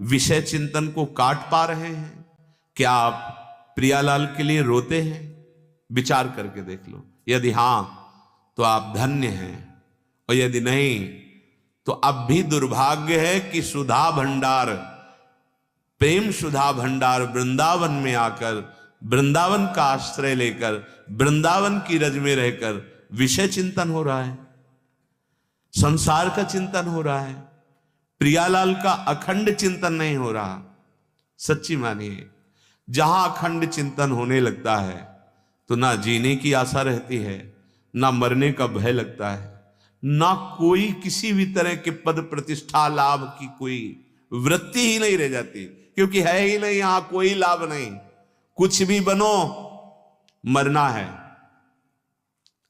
विषय चिंतन को काट पा रहे हैं? क्या आप प्रियालाल के लिए रोते हैं? विचार करके देख लो। यदि हां तो आप धन्य हैं, और यदि नहीं तो अब भी दुर्भाग्य है कि सुधा भंडार, प्रेम सुधा भंडार वृंदावन में आकर, वृंदावन का आश्रय लेकर, वृंदावन की रज में रहकर विषय चिंतन हो रहा है, संसार का चिंतन हो रहा है, प्रियालाल का अखंड चिंतन नहीं हो रहा। सच्ची मानिए, जहां अखंड चिंतन होने लगता है तो ना जीने की आशा रहती है, ना मरने का भय लगता है, ना कोई किसी भी तरह के पद प्रतिष्ठा लाभ की कोई वृत्ति ही नहीं रह जाती, क्योंकि है ही नहीं, यहां कोई लाभ नहीं। कुछ भी बनो, मरना है।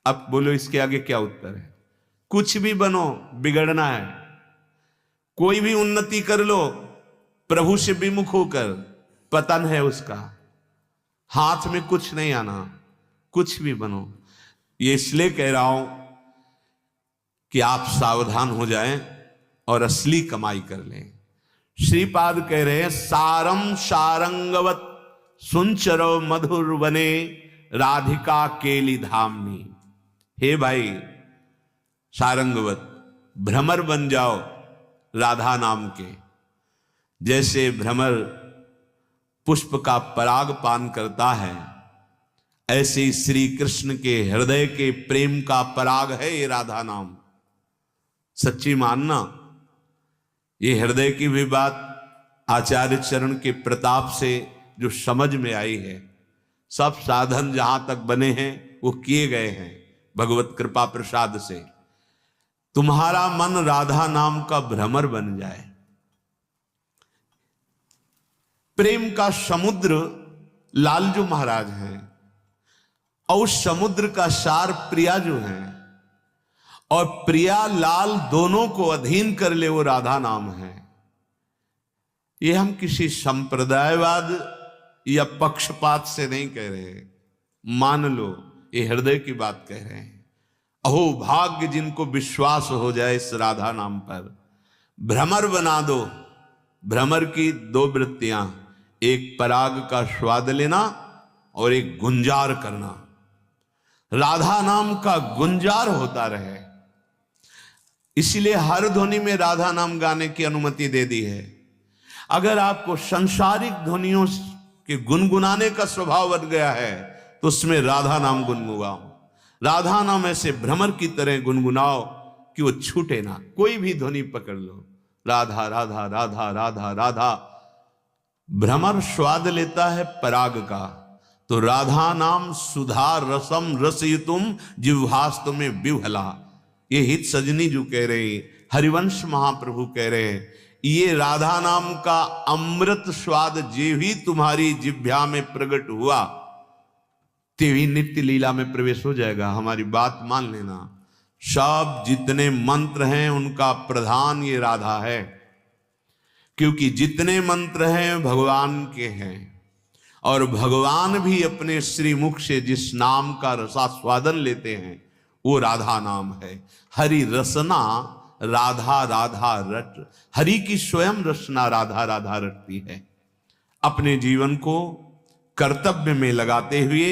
अब बोलो इसके आगे क्या उत्तर है? कुछ भी बनो, बिगड़ना है। कोई भी उन्नति कर लो, प्रभु से विमुख होकर, पतन है उसका। हाथ में कुछ नहीं आना, कुछ भी बनो। ये इसलिए कह रहा हूं कि आप सावधान हो जाएं और असली कमाई कर लें। श्रीपाद कह रहे हैं, सारम सारंगवत सुंचरो मधुर बने राधिका केली धामनी। हे भाई सारंगवत, भ्रमर बन जाओ राधा नाम के। जैसे भ्रमर पुष्प का पराग पान करता है, ऐसे ही श्री कृष्ण के हृदय के प्रेम का पराग है ये राधा नाम। सच्ची मानना, ये हृदय की भी बात आचार्य चरण के प्रताप से जो समझ में आई है। सब साधन जहां तक बने हैं वो किए गए हैं भगवत कृपा प्रसाद से। तुम्हारा मन राधा नाम का भ्रमर बन जाए। प्रेम का समुद्र लालजू महाराज हैं, और उस समुद्र का सार प्रिया जो है, और प्रिया लाल दोनों को अधीन कर ले वो राधा नाम है। ये हम किसी संप्रदायवाद या पक्षपात से नहीं कह रहे, मान लो ये हृदय की बात कह रहे हैं। अहो भाग्य जिनको विश्वास हो जाए इस राधा नाम पर। भ्रमर बना दो। भ्रमर की दो वृत्तियां, एक पराग का स्वाद लेना और एक गुंजार करना। राधा नाम का गुंजार होता रहे, इसलिए हर ध्वनि में राधा नाम गाने की अनुमति दे दी है। अगर आपको सांसारिक ध्वनियों के गुनगुनाने का स्वभाव बन गया है तो उसमें राधा नाम गुनगुनाओ। राधा नाम ऐसे भ्रमर की तरह गुनगुनाओ कि वो छूटे ना। कोई भी ध्वनि पकड़ लो, राधा राधा राधा राधा राधा। भ्रमर स्वाद लेता है पराग का, तो राधा नाम सुधा रसम रसयुतुम जिह्वास्तु में विह्वला। ये हित सजनी जो कह रहे हैं, हरिवंश महाप्रभु कह रहे हैं, ये राधा नाम का अमृत स्वाद जे भी तुम्हारी जिह्वा में प्रकट हुआ, ते भी नित्य लीला में प्रवेश हो जाएगा। हमारी बात मान लेना। सब जितने मंत्र हैं उनका प्रधान ये राधा है, क्योंकि जितने मंत्र हैं भगवान के हैं, और भगवान भी अपने श्रीमुख से जिस नाम का रसास्वादन लेते हैं वो राधा नाम है। हरि रसना राधा राधा रट। हरि की स्वयं रचना राधा राधा रटती है। अपने जीवन को कर्तव्य में लगाते हुए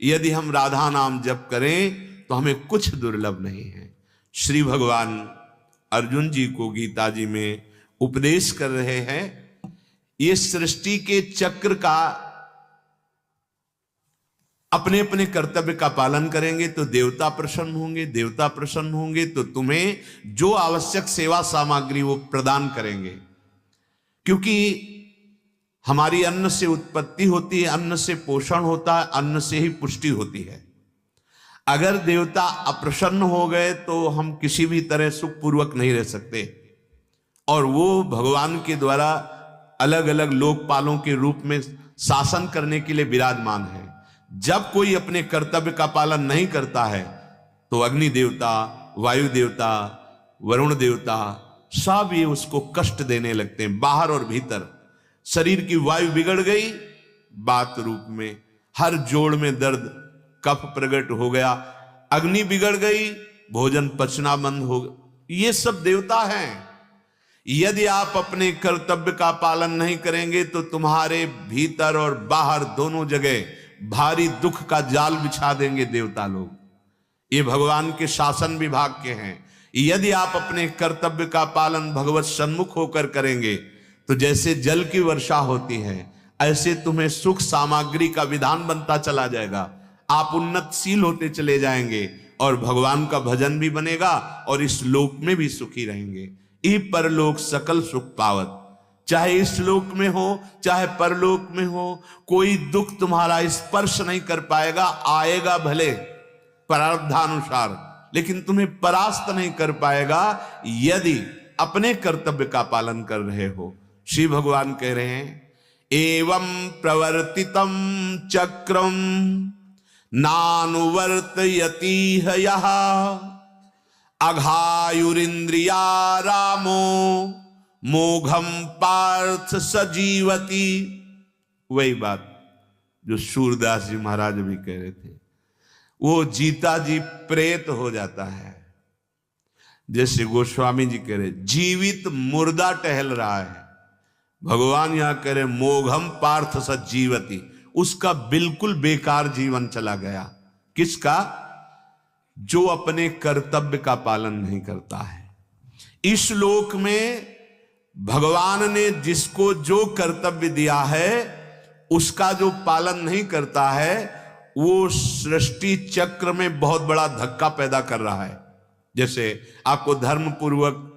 यदि हम राधा नाम जप करें तो हमें कुछ दुर्लभ नहीं है। श्री भगवान अर्जुन जी को गीता जी में उपदेश कर रहे हैं, ये सृष्टि के चक्र का अपने अपने कर्तव्य का पालन करेंगे तो देवता प्रसन्न होंगे। देवता प्रसन्न होंगे तो तुम्हें जो आवश्यक सेवा सामग्री वो प्रदान करेंगे, क्योंकि हमारी अन्न से उत्पत्ति होती है, अन्न से पोषण होता है, अन्न से ही पुष्टि होती है। अगर देवता अप्रसन्न हो गए तो हम किसी भी तरह सुखपूर्वक नहीं रह सकते। और वो भगवान के द्वारा अलग अलग लोकपालों के रूप में शासन करने के लिए विराजमान है। जब कोई अपने कर्तव्य का पालन नहीं करता है तो अग्नि देवता, वायु देवता, वरुण देवता सब ये उसको कष्ट देने लगते हैं, बाहर और भीतर। शरीर की वायु बिगड़ गई, बात रूप में हर जोड़ में दर्द, कफ प्रकट हो गया। अग्नि बिगड़ गई, भोजन पचना बंद हो गया। ये सब देवता हैं। यदि आप अपने कर्तव्य का पालन नहीं करेंगे तो तुम्हारे भीतर और बाहर दोनों जगह भारी दुख का जाल बिछा देंगे देवता लोग। ये भगवान के शासन विभाग के हैं। यदि आप अपने कर्तव्य का पालन भगवत सन्मुख होकर करेंगे तो जैसे जल की वर्षा होती है ऐसे तुम्हें सुख सामग्री का विधान बनता चला जाएगा। आप उन्नतशील होते चले जाएंगे और भगवान का भजन भी बनेगा और इस लोक में भी सुखी रहेंगे। ई परलोक सकल सुख पावत, चाहे इस लोक में हो चाहे परलोक में हो, कोई दुख तुम्हारा स्पर्श नहीं कर पाएगा। आएगा भले प्रारब्धानुसार, लेकिन तुम्हें परास्त नहीं कर पाएगा यदि अपने कर्तव्य का पालन कर रहे हो। श्री भगवान कह रहे हैं एवं प्रवर्तितम चक्रम नानुवर्तयति यः अघायुरिंद्रिया रामो मोघम पार्थ सजीवति। वही बात जो सूरदास जी महाराज भी कह रहे थे, वो जीता जी प्रेत हो जाता है। जैसे गोस्वामी जी कह रहे जीवित मुर्दा टहल रहा है, भगवान यहां कह रहे मोघम पार्थ सजीवति, उसका बिल्कुल बेकार जीवन चला गया। किसका? जो अपने कर्तव्य का पालन नहीं करता है। इस लोक में भगवान ने जिसको जो कर्तव्य दिया है उसका जो पालन नहीं करता है वो सृष्टि चक्र में बहुत बड़ा धक्का पैदा कर रहा है। जैसे आपको धर्म पूर्वक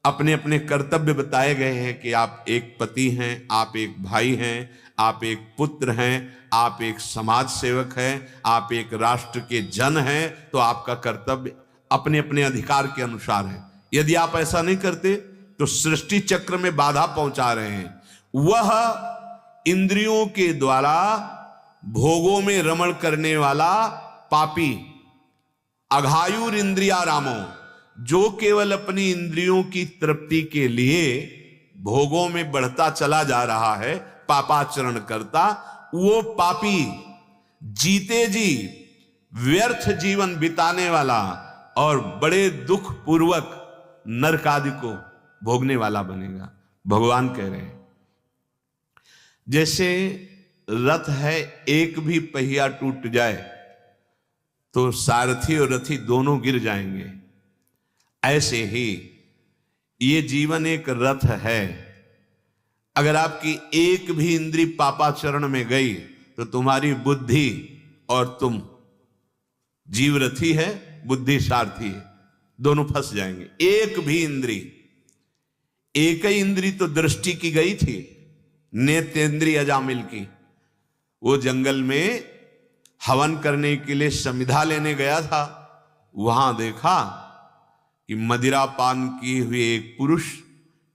अपने अपने कर्तव्य बताए गए हैं कि आप एक पति हैं, आप एक भाई हैं, आप एक पुत्र हैं, आप एक समाज सेवक हैं, आप एक राष्ट्र के जन हैं, तो आपका कर्तव्य अपने अपने अधिकार के अनुसार है। यदि आप ऐसा नहीं करते तो सृष्टि चक्र में बाधा पहुंचा रहे हैं। वह इंद्रियों के द्वारा भोगों में रमण करने वाला पापी अघायुर इंद्रिया रामो, जो केवल अपनी इंद्रियों की तृप्ति के लिए भोगों में बढ़ता चला जा रहा है, पापाचरण करता, वो पापी जीते जी व्यर्थ जीवन बिताने वाला और बड़े दुख पूर्वक नरक आदि को भोगने वाला बनेगा। भगवान कह रहे हैं जैसे रथ है, एक भी पहिया टूट जाए तो सारथी और रथी दोनों गिर जाएंगे, ऐसे ही ये जीवन एक रथ है। अगर आपकी एक भी इंद्री पापाचरण में गई तो तुम्हारी बुद्धि और तुम, जीव रथी है बुद्धि सारथी है, दोनों फंस जाएंगे। एक भी इंद्री, एक ही इंद्री तो दृष्टि की गई थी, नेत्रेंद्रिय अजामिल की। वो जंगल में हवन करने के लिए समिधा लेने गया था, वहां देखा कि मदिरा पान किए हुए एक पुरुष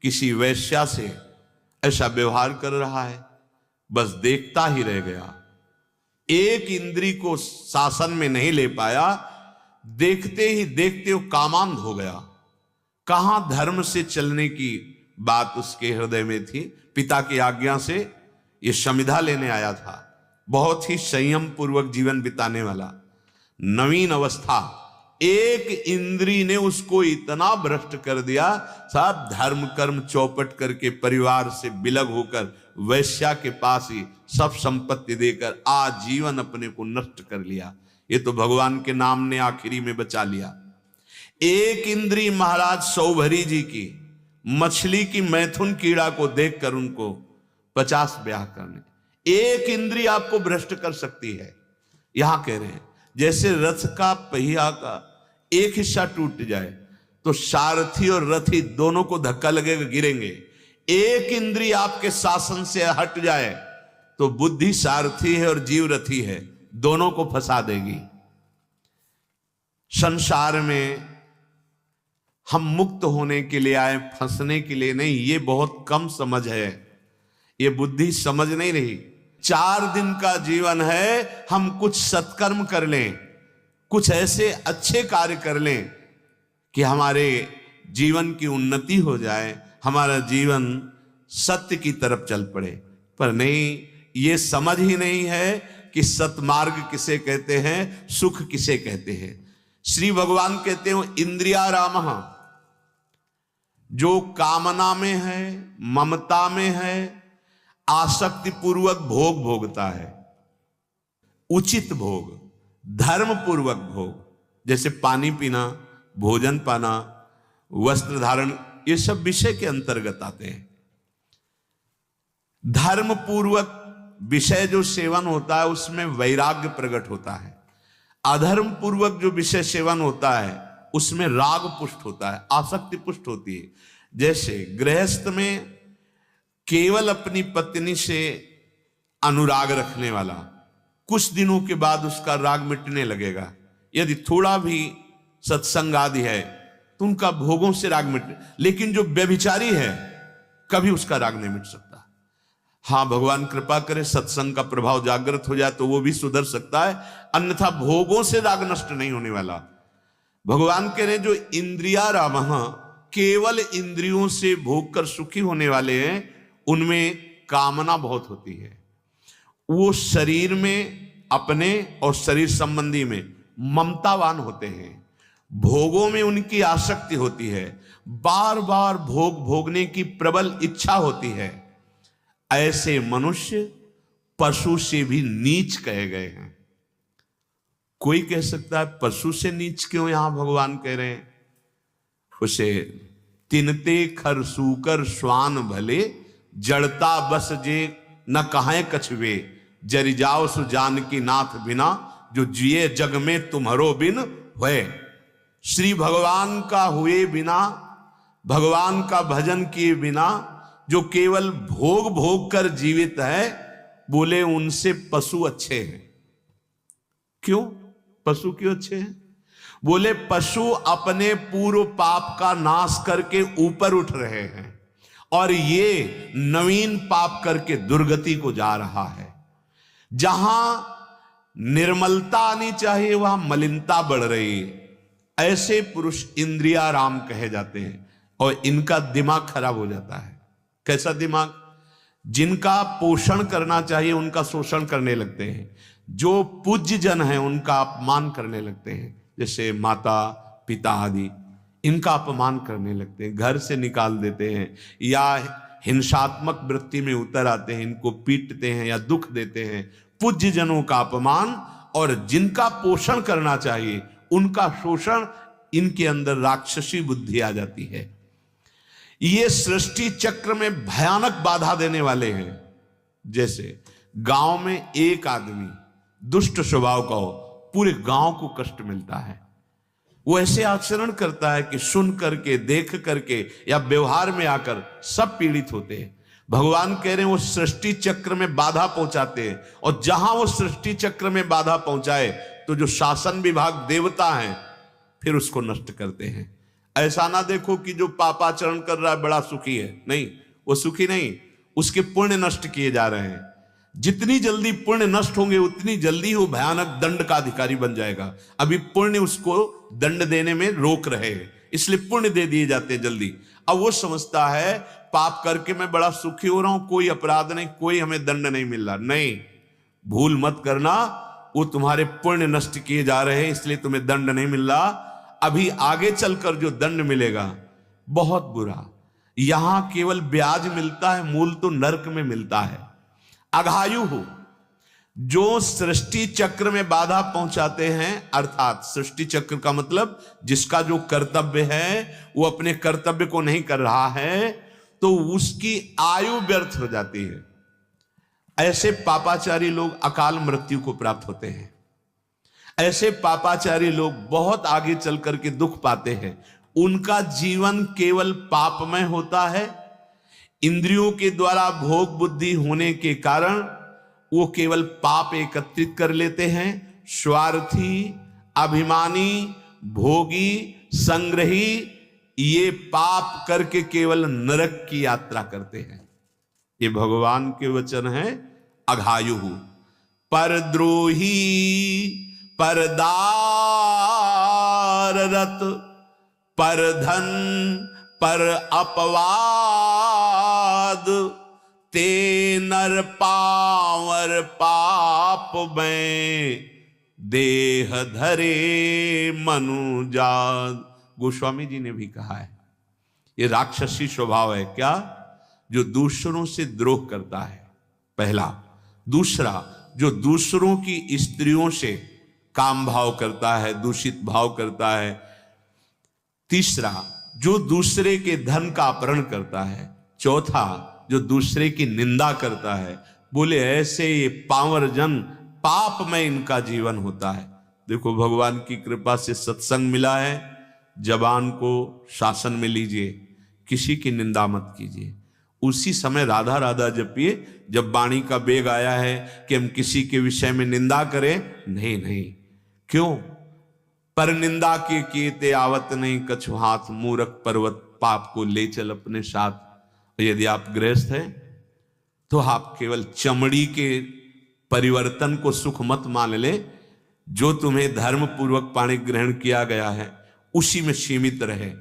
किसी वैश्या से ऐसा व्यवहार कर रहा है, बस देखता ही रह गया। एक इंद्री को शासन में नहीं ले पाया, देखते ही देखते वो कामांध हो गया। कहां धर्म से चलने की बात उसके हृदय में थी। पिता की आज्ञा से ये समिधा लेने आया था, बहुत ही संयम पूर्वक जीवन बिताने वाला, नवीन अवस्था। एक इंद्री ने उसको इतना भ्रष्ट कर दिया, सब धर्म कर्म चौपट करके परिवार से बिलग होकर वैश्या के पास ही सब संपत्ति देकर आजीवन अपने को नष्ट कर लिया। ये तो भगवान के नाम ने आखिरी में बचा लिया। एक इंद्री महाराज सौभरी जी की मछली की मैथुन कीड़ा को देखकर उनको 50 ब्याह करने, एक इंद्री आपको भ्रष्ट कर सकती है। यहां कह रहे हैं जैसे रथ का पहिया का एक हिस्सा टूट जाए तो सारथी और रथी दोनों को धक्का लगेगा, गिरेंगे। एक इंद्री आपके शासन से हट जाए तो बुद्धि सारथी है और जीव रथी है, दोनों को फंसा देगी। संसार में हम मुक्त होने के लिए आए, फंसने के लिए नहीं। ये बहुत कम समझ है, ये बुद्धि समझ नहीं रही। 4 दिन का जीवन है, हम कुछ सत्कर्म कर लें, कुछ ऐसे अच्छे कार्य कर लें कि हमारे जीवन की उन्नति हो जाए, हमारा जीवन सत्य की तरफ चल पड़े। पर नहीं, ये समझ ही नहीं है कि सतमार्ग किसे कहते हैं, सुख किसे कहते हैं। श्री भगवान कहते हैं इंद्रिया रामः, जो कामना में है, ममता में है, आसक्ति पूर्वक भोग भोगता है, उचित भोग, धर्म पूर्वक भोग, जैसे पानी पीना, भोजन पाना, वस्त्र धारण, ये सब विषय के अंतर्गत आते हैं। धर्म पूर्वक विषय जो सेवन होता है उसमें वैराग्य प्रकट होता है। अधर्म पूर्वक जो विषय सेवन होता है उसमें राग पुष्ट होता है, आसक्ति पुष्ट होती है। जैसे गृहस्थ में केवल अपनी पत्नी से अनुराग रखने वाला, कुछ दिनों के बाद उसका राग मिटने लगेगा। यदि थोड़ा भी सत्संग आदि है तो उनका भोगों से राग मिट, लेकिन जो व्यभिचारी है कभी उसका राग नहीं मिट सकता। हाँ, भगवान कृपा करे सत्संग का प्रभाव जागृत हो जाए तो वो भी सुधर सकता है, अन्यथा भोगों से राग नष्ट नहीं होने वाला। भगवान कह रहे जो इंद्रिया रामः, केवल इंद्रियों से भोग कर सुखी होने वाले हैं, उनमें कामना बहुत होती है। वो शरीर में अपने और शरीर संबंधी में ममतावान होते हैं, भोगों में उनकी आसक्ति होती है, बार बार भोग भोगने की प्रबल इच्छा होती है। ऐसे मनुष्य पशु से भी नीच कहे गए हैं। कोई कह सकता है पशु से नीच क्यों यहां भगवान कह रहे हैं? उसे तिनते खर सूकर श्वान भले, जड़ता बस जे न कहें कछवे, जरि जाओ सुजान की नाथ बिना, जो जिए जग में तुम्हारो बिन हुए। श्री भगवान का हुए बिना, भगवान का भजन किए बिना जो केवल भोग भोग कर जीवित है, बोले उनसे पशु अच्छे हैं। क्यों पशु क्यों अच्छे हैं? बोले पशु अपने पूर्व पाप का नाश करके ऊपर उठ रहे हैं और ये नवीन पाप करके दुर्गति को जा रहा है। जहां निर्मलता आनी चाहिए वहां मलिनता बढ़ रही है। ऐसे पुरुष इंद्रिया राम कहे जाते हैं और इनका दिमाग खराब हो जाता है। कैसा दिमाग? जिनका पोषण करना चाहिए उनका शोषण करने लगते हैं, जो पूज्य जन है उनका अपमान करने लगते हैं, जैसे माता पिता आदि, इनका अपमान करने लगते हैं, घर से निकाल देते हैं या हिंसात्मक वृत्ति में उतर आते हैं, इनको पीटते हैं या दुख देते हैं। पूज्य जनों का अपमान और जिनका पोषण करना चाहिए उनका शोषण, इनके अंदर राक्षसी बुद्धि आ जाती है। ये सृष्टि चक्र में भयानक बाधा देने वाले हैं। जैसे गांव में एक आदमी दुष्ट स्वभाव का हो, पूरे गांव को कष्ट मिलता है। वो ऐसे आचरण करता है कि सुन करके, देख करके या व्यवहार में आकर सब पीड़ित होते हैं। भगवान कह रहे हैं वो सृष्टि चक्र में बाधा पहुंचाते हैं, और जहां वो सृष्टि चक्र में बाधा पहुंचाए तो जो शासन विभाग देवता हैं फिर उसको नष्ट करते हैं। ऐसा ना देखो कि जो पापाचरण कर रहा है बड़ा सुखी है, नहीं, वो सुखी नहीं, उसके पुण्य नष्ट किए जा रहे हैं। जितनी जल्दी पुण्य नष्ट होंगे उतनी जल्दी वो भयानक दंड का अधिकारी बन जाएगा। अभी पुण्य उसको दंड देने में रोक रहे हैं, इसलिए पुण्य दे दिए जाते हैं जल्दी। अब वो समझता है पाप करके मैं बड़ा सुखी हो रहा हूं, कोई अपराध नहीं, कोई हमें दंड नहीं मिल रहा। नहीं, भूल मत करना, वो तुम्हारे पुण्य नष्ट किए जा रहे हैं, इसलिए तुम्हें दंड नहीं मिल रहा। अभी आगे चलकर जो दंड मिलेगा बहुत बुरा। यहां केवल ब्याज मिलता है, मूल तो नरक में मिलता है। अघायु हो, जो सृष्टि चक्र में बाधा पहुंचाते हैं, अर्थात सृष्टि चक्र का मतलब जिसका जो कर्तव्य है वो अपने कर्तव्य को नहीं कर रहा है तो उसकी आयु व्यर्थ हो जाती है। ऐसे पापाचारी लोग अकाल मृत्यु को प्राप्त होते हैं। ऐसे पापाचारी लोग बहुत आगे चल करके दुख पाते हैं। उनका जीवन केवल पापमय होता है। इंद्रियों के द्वारा भोग बुद्धि होने के कारण वो केवल पाप एकत्रित कर लेते हैं। स्वार्थी, अभिमानी, भोगी, संग्रही, ये पाप करके केवल नरक की यात्रा करते हैं। ये भगवान के वचन है। अघायु, परद्रोही, परदार रत, पर धन, पर अपवाद, ते नर पावर पाप में, देह धरे मनुजात। गोस्वामी जी ने भी कहा है ये राक्षसी स्वभाव है। क्या? जो दूसरों से द्रोह करता है, पहला। दूसरा, जो दूसरों की स्त्रियों से काम भाव करता है, दूषित भाव करता है। तीसरा, जो दूसरे के धन का अपहरण करता है। चौथा, जो दूसरे की निंदा करता है। बोले ऐसे ये पावर जन पाप में इनका जीवन होता है। देखो, भगवान की कृपा से सत्संग मिला है, जबान को शासन में लीजिए, किसी की निंदा मत कीजिए। उसी समय राधा राधा जपिए जब वाणी का बेग आया है कि हम किसी के विषय में निंदा करें। नहीं नहीं, क्यों? पर निंदा के कीते आवत नहीं, कछु हाथ मूरख पर्वत पाप को ले चल अपने साथ। यदि आप गृहस्थ हैं तो आप केवल चमड़ी के परिवर्तन को सुख मत मान ले। जो तुम्हें धर्म पूर्वक पाणी ग्रहण किया गया है उसी में सीमित रहे।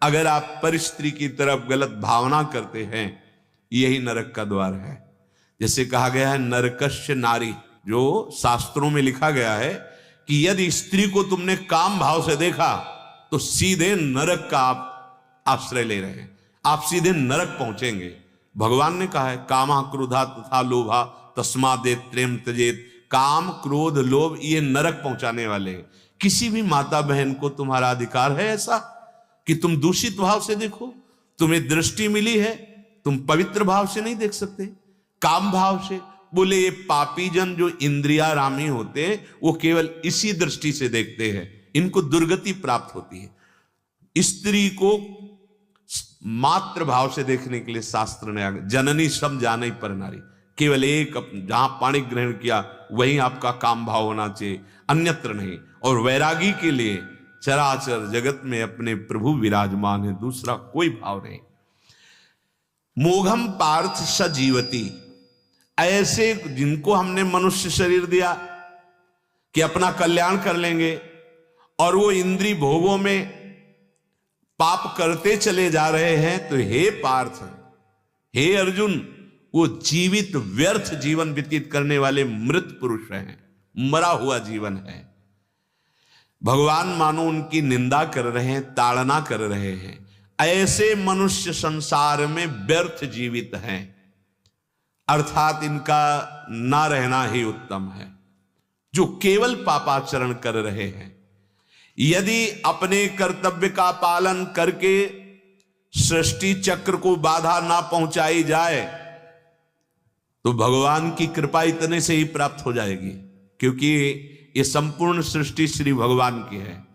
अगर आप परिस्त्री की तरफ गलत भावना करते हैं, यही नरक का द्वार है। जैसे कहा गया है नरकस्य नारी, जो शास्त्रों में लिखा गया है कि यदि स्त्री को तुमने काम भाव से देखा तो सीधे नरक का आप आश्रय ले रहे हैं, आप सीधे नरक पहुंचेंगे। भगवान ने कहा है कामा क्रोधा तथा लोभा तस्मादेत प्रेम त्यजेत। काम क्रोध लोभ ये नरक पहुंचाने वाले हैं। किसी भी माता बहन को तुम्हारा अधिकार है ऐसा कि तुम दूषित भाव से देखो? तुम्हें दृष्टि मिली है, तुम पवित्र भाव से नहीं देख सकते, काम भाव से। बोले ये पापी जन जो इंद्रियारामी होते हैं वो केवल इसी दृष्टि से देखते हैं, इनको दुर्गति प्राप्त होती है। स्त्री को मात्र भाव से देखने के लिए शास्त्र ने आगे जननी सम जाने पर नारी, केवल एक जहां पाणी ग्रहण किया वहीं आपका काम भाव होना चाहिए, अन्यत्र नहीं। और वैरागी के लिए चराचर जगत में अपने प्रभु विराजमान है, दूसरा कोई भाव नहीं। मोघम पार्थ सजीवती, ऐसे जिनको हमने मनुष्य शरीर दिया कि अपना कल्याण कर लेंगे और वो इंद्रिय भोगों में पाप करते चले जा रहे हैं, तो हे पार्थ, हे अर्जुन, वो जीवित व्यर्थ जीवन व्यतीत करने वाले मृत पुरुष हैं, मरा हुआ जीवन है। भगवान मानो उनकी निंदा कर रहे हैं, ताड़ना कर रहे हैं। ऐसे मनुष्य संसार में व्यर्थ जीवित हैं, अर्थात इनका ना रहना ही उत्तम है, जो केवल पापाचरण कर रहे हैं। यदि अपने कर्तव्य का पालन करके सृष्टि चक्र को बाधा ना पहुंचाई जाए तो भगवान की कृपा इतने से ही प्राप्त हो जाएगी, क्योंकि ये संपूर्ण सृष्टि श्री भगवान की है।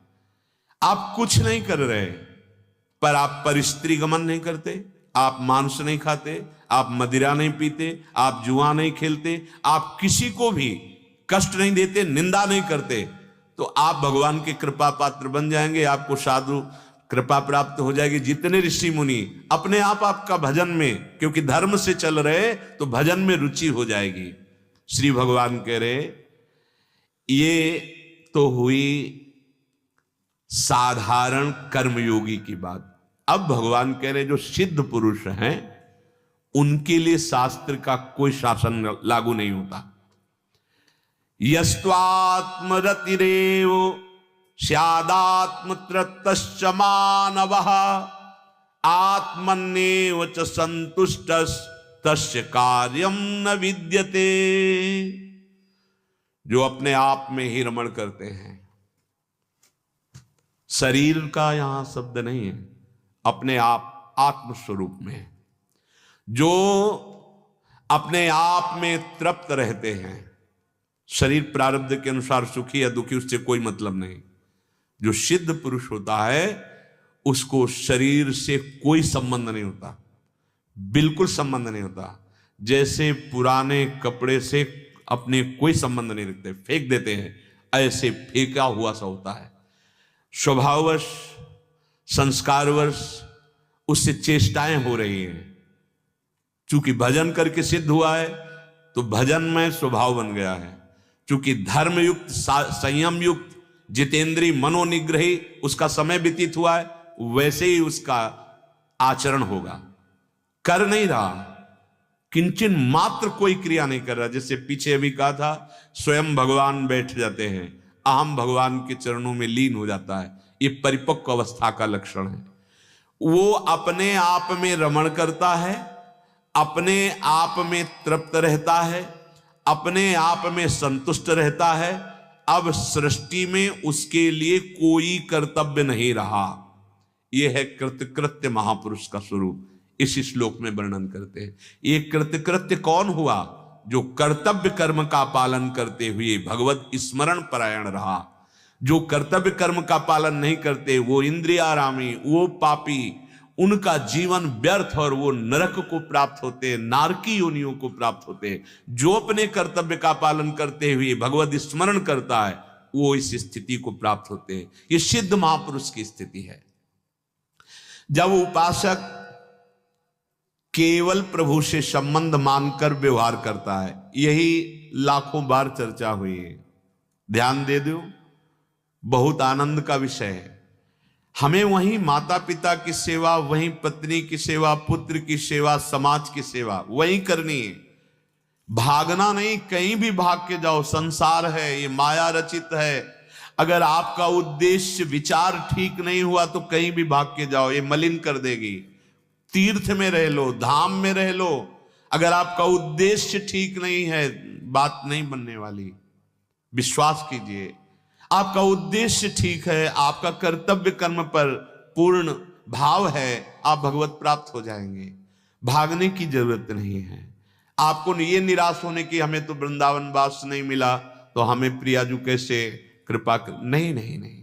आप कुछ नहीं कर रहे, पर आप परिस्त्री गमन नहीं करते, आप मांस नहीं खाते, आप मदिरा नहीं पीते, आप जुआ नहीं खेलते, आप किसी को भी कष्ट नहीं देते, निंदा नहीं करते, तो आप भगवान के कृपा पात्र बन जाएंगे, आपको साधु कृपा प्राप्त हो जाएगी। जितने ऋषि मुनि अपने आप आपका भजन में, क्योंकि धर्म से चल रहे, तो भजन में रुचि हो जाएगी। श्री भगवान कह रहे ये तो हुई साधारण कर्मयोगी की बात। अब भगवान कह रहे जो सिद्ध पुरुष हैं उनके लिए शास्त्र का कोई शासन लागू नहीं होता। यस्त्वात्मरतिरेव स्यादात्मत्रतश्च मानवः आत्मन्येव च संतुष्टस्तस्य कार्यं न विद्यते। जो अपने आप में ही रमण करते हैं, शरीर का यहां शब्द नहीं है, अपने आप आत्मस्वरूप में, जो अपने आप में तृप्त रहते हैं। शरीर प्रारब्ध के अनुसार सुखी या दुखी उससे कोई मतलब नहीं। जो सिद्ध पुरुष होता है उसको शरीर से कोई संबंध नहीं होता, बिल्कुल संबंध नहीं होता। जैसे पुराने कपड़े से अपने कोई संबंध नहीं रखते, फेंक देते हैं, ऐसे फेंका हुआ सा होता है। स्वभाववश संस्कारवश उससे चेष्टाएं हो रही हैं। चूंकि भजन करके सिद्ध हुआ है तो भजन में स्वभाव बन गया है। चूंकि धर्मयुक्त संयम युक्त जितेंद्रीय मनोनिग्रही उसका समय व्यतीत हुआ है, वैसे ही उसका आचरण होगा। कर नहीं रहा, किंचन मात्र कोई क्रिया नहीं कर रहा। जैसे पीछे अभी कहा था, स्वयं भगवान बैठ जाते हैं, अहम भगवान के चरणों में लीन हो जाता है। ये परिपक्व अवस्था का लक्षण है। वो अपने आप में रमण करता है, अपने आप में तृप्त रहता है, अपने आप में संतुष्ट रहता है। अब सृष्टि में उसके लिए कोई कर्तव्य नहीं रहा। यह है कृतकृत्य महापुरुष का स्वरूप। इस श्लोक में वर्णन करते हैं। ये कृतकृत्य कौन हुआ? जो कर्तव्य कर्म का पालन करते हुए भगवत स्मरण परायण रहा। जो कर्तव्य कर्म का पालन नहीं करते, वो इंद्रियारामी, वो पापी, उनका जीवन व्यर्थ और वो नरक को प्राप्त होते हैं, नारकी योनियों को प्राप्त होते हैं। जो अपने कर्तव्य का पालन करते हुए भगवत स्मरण करता है, वो इस स्थिति को प्राप्त होते हैं। ये सिद्ध महापुरुष की स्थिति है। जब उपासक केवल प्रभु से संबंध मानकर व्यवहार करता है, यही लाखों बार चर्चा हुई है। ध्यान दे दो, बहुत आनंद का विषय है। हमें वहीं माता पिता की सेवा, वहीं पत्नी की सेवा, पुत्र की सेवा, समाज की सेवा वहीं करनी है। भागना नहीं, कहीं भी भाग के जाओ। संसार है, ये माया रचित है। अगर आपका उद्देश्य विचार ठीक नहीं हुआ तो कहीं भी भाग के जाओ, ये मलिन कर देगी। तीर्थ में रह लो, धाम में रह लो, अगर आपका उद्देश्य ठीक नहीं है, बात नहीं बनने वाली। विश्वास कीजिए, आपका उद्देश्य ठीक है, आपका कर्तव्य कर्म पर पूर्ण भाव है, आप भगवत प्राप्त हो जाएंगे। भागने की जरूरत नहीं है। आपको ये निराश होने की हमें तो वृंदावन वास नहीं मिला तो हमें प्रियाजू कैसे कृपा कर। नहीं नहीं नहीं,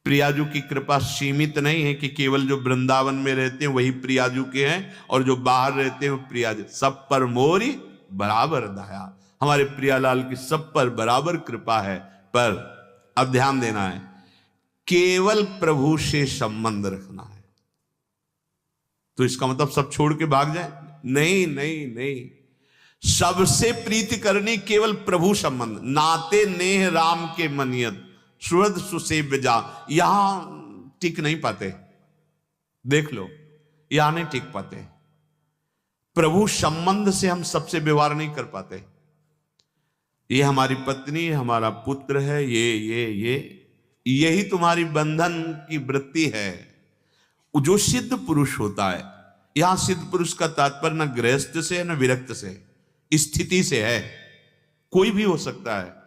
प्रियाजू की कृपा सीमित नहीं है कि केवल जो वृंदावन में रहते हैं वही प्रियाजू के हैं और जो बाहर रहते हैं वो प्रियाजू। सब पर मोरी बराबर दया। हमारे प्रियालाल की सब पर बराबर कृपा है। पर अब ध्यान देना है, केवल प्रभु से संबंध रखना है। तो इसका मतलब सब छोड़ के भाग जाए? नहीं नहीं नहीं, सबसे प्रीति करनी केवल प्रभु संबंध। नाते नेह राम के मनियत सुहृद सुसेव्य जा। यहां टिक नहीं पाते, देख लो, यहां नहीं टिक पाते। प्रभु संबंध से हम सबसे व्यवहार नहीं कर पाते। ये हमारी पत्नी, हमारा पुत्र है, यही तुम्हारी बंधन की वृत्ति है। जो सिद्ध पुरुष होता है, यहां सिद्ध पुरुष का तात्पर्य न गृहस्थ से है न विरक्त से, स्थिति से है। कोई भी हो सकता है,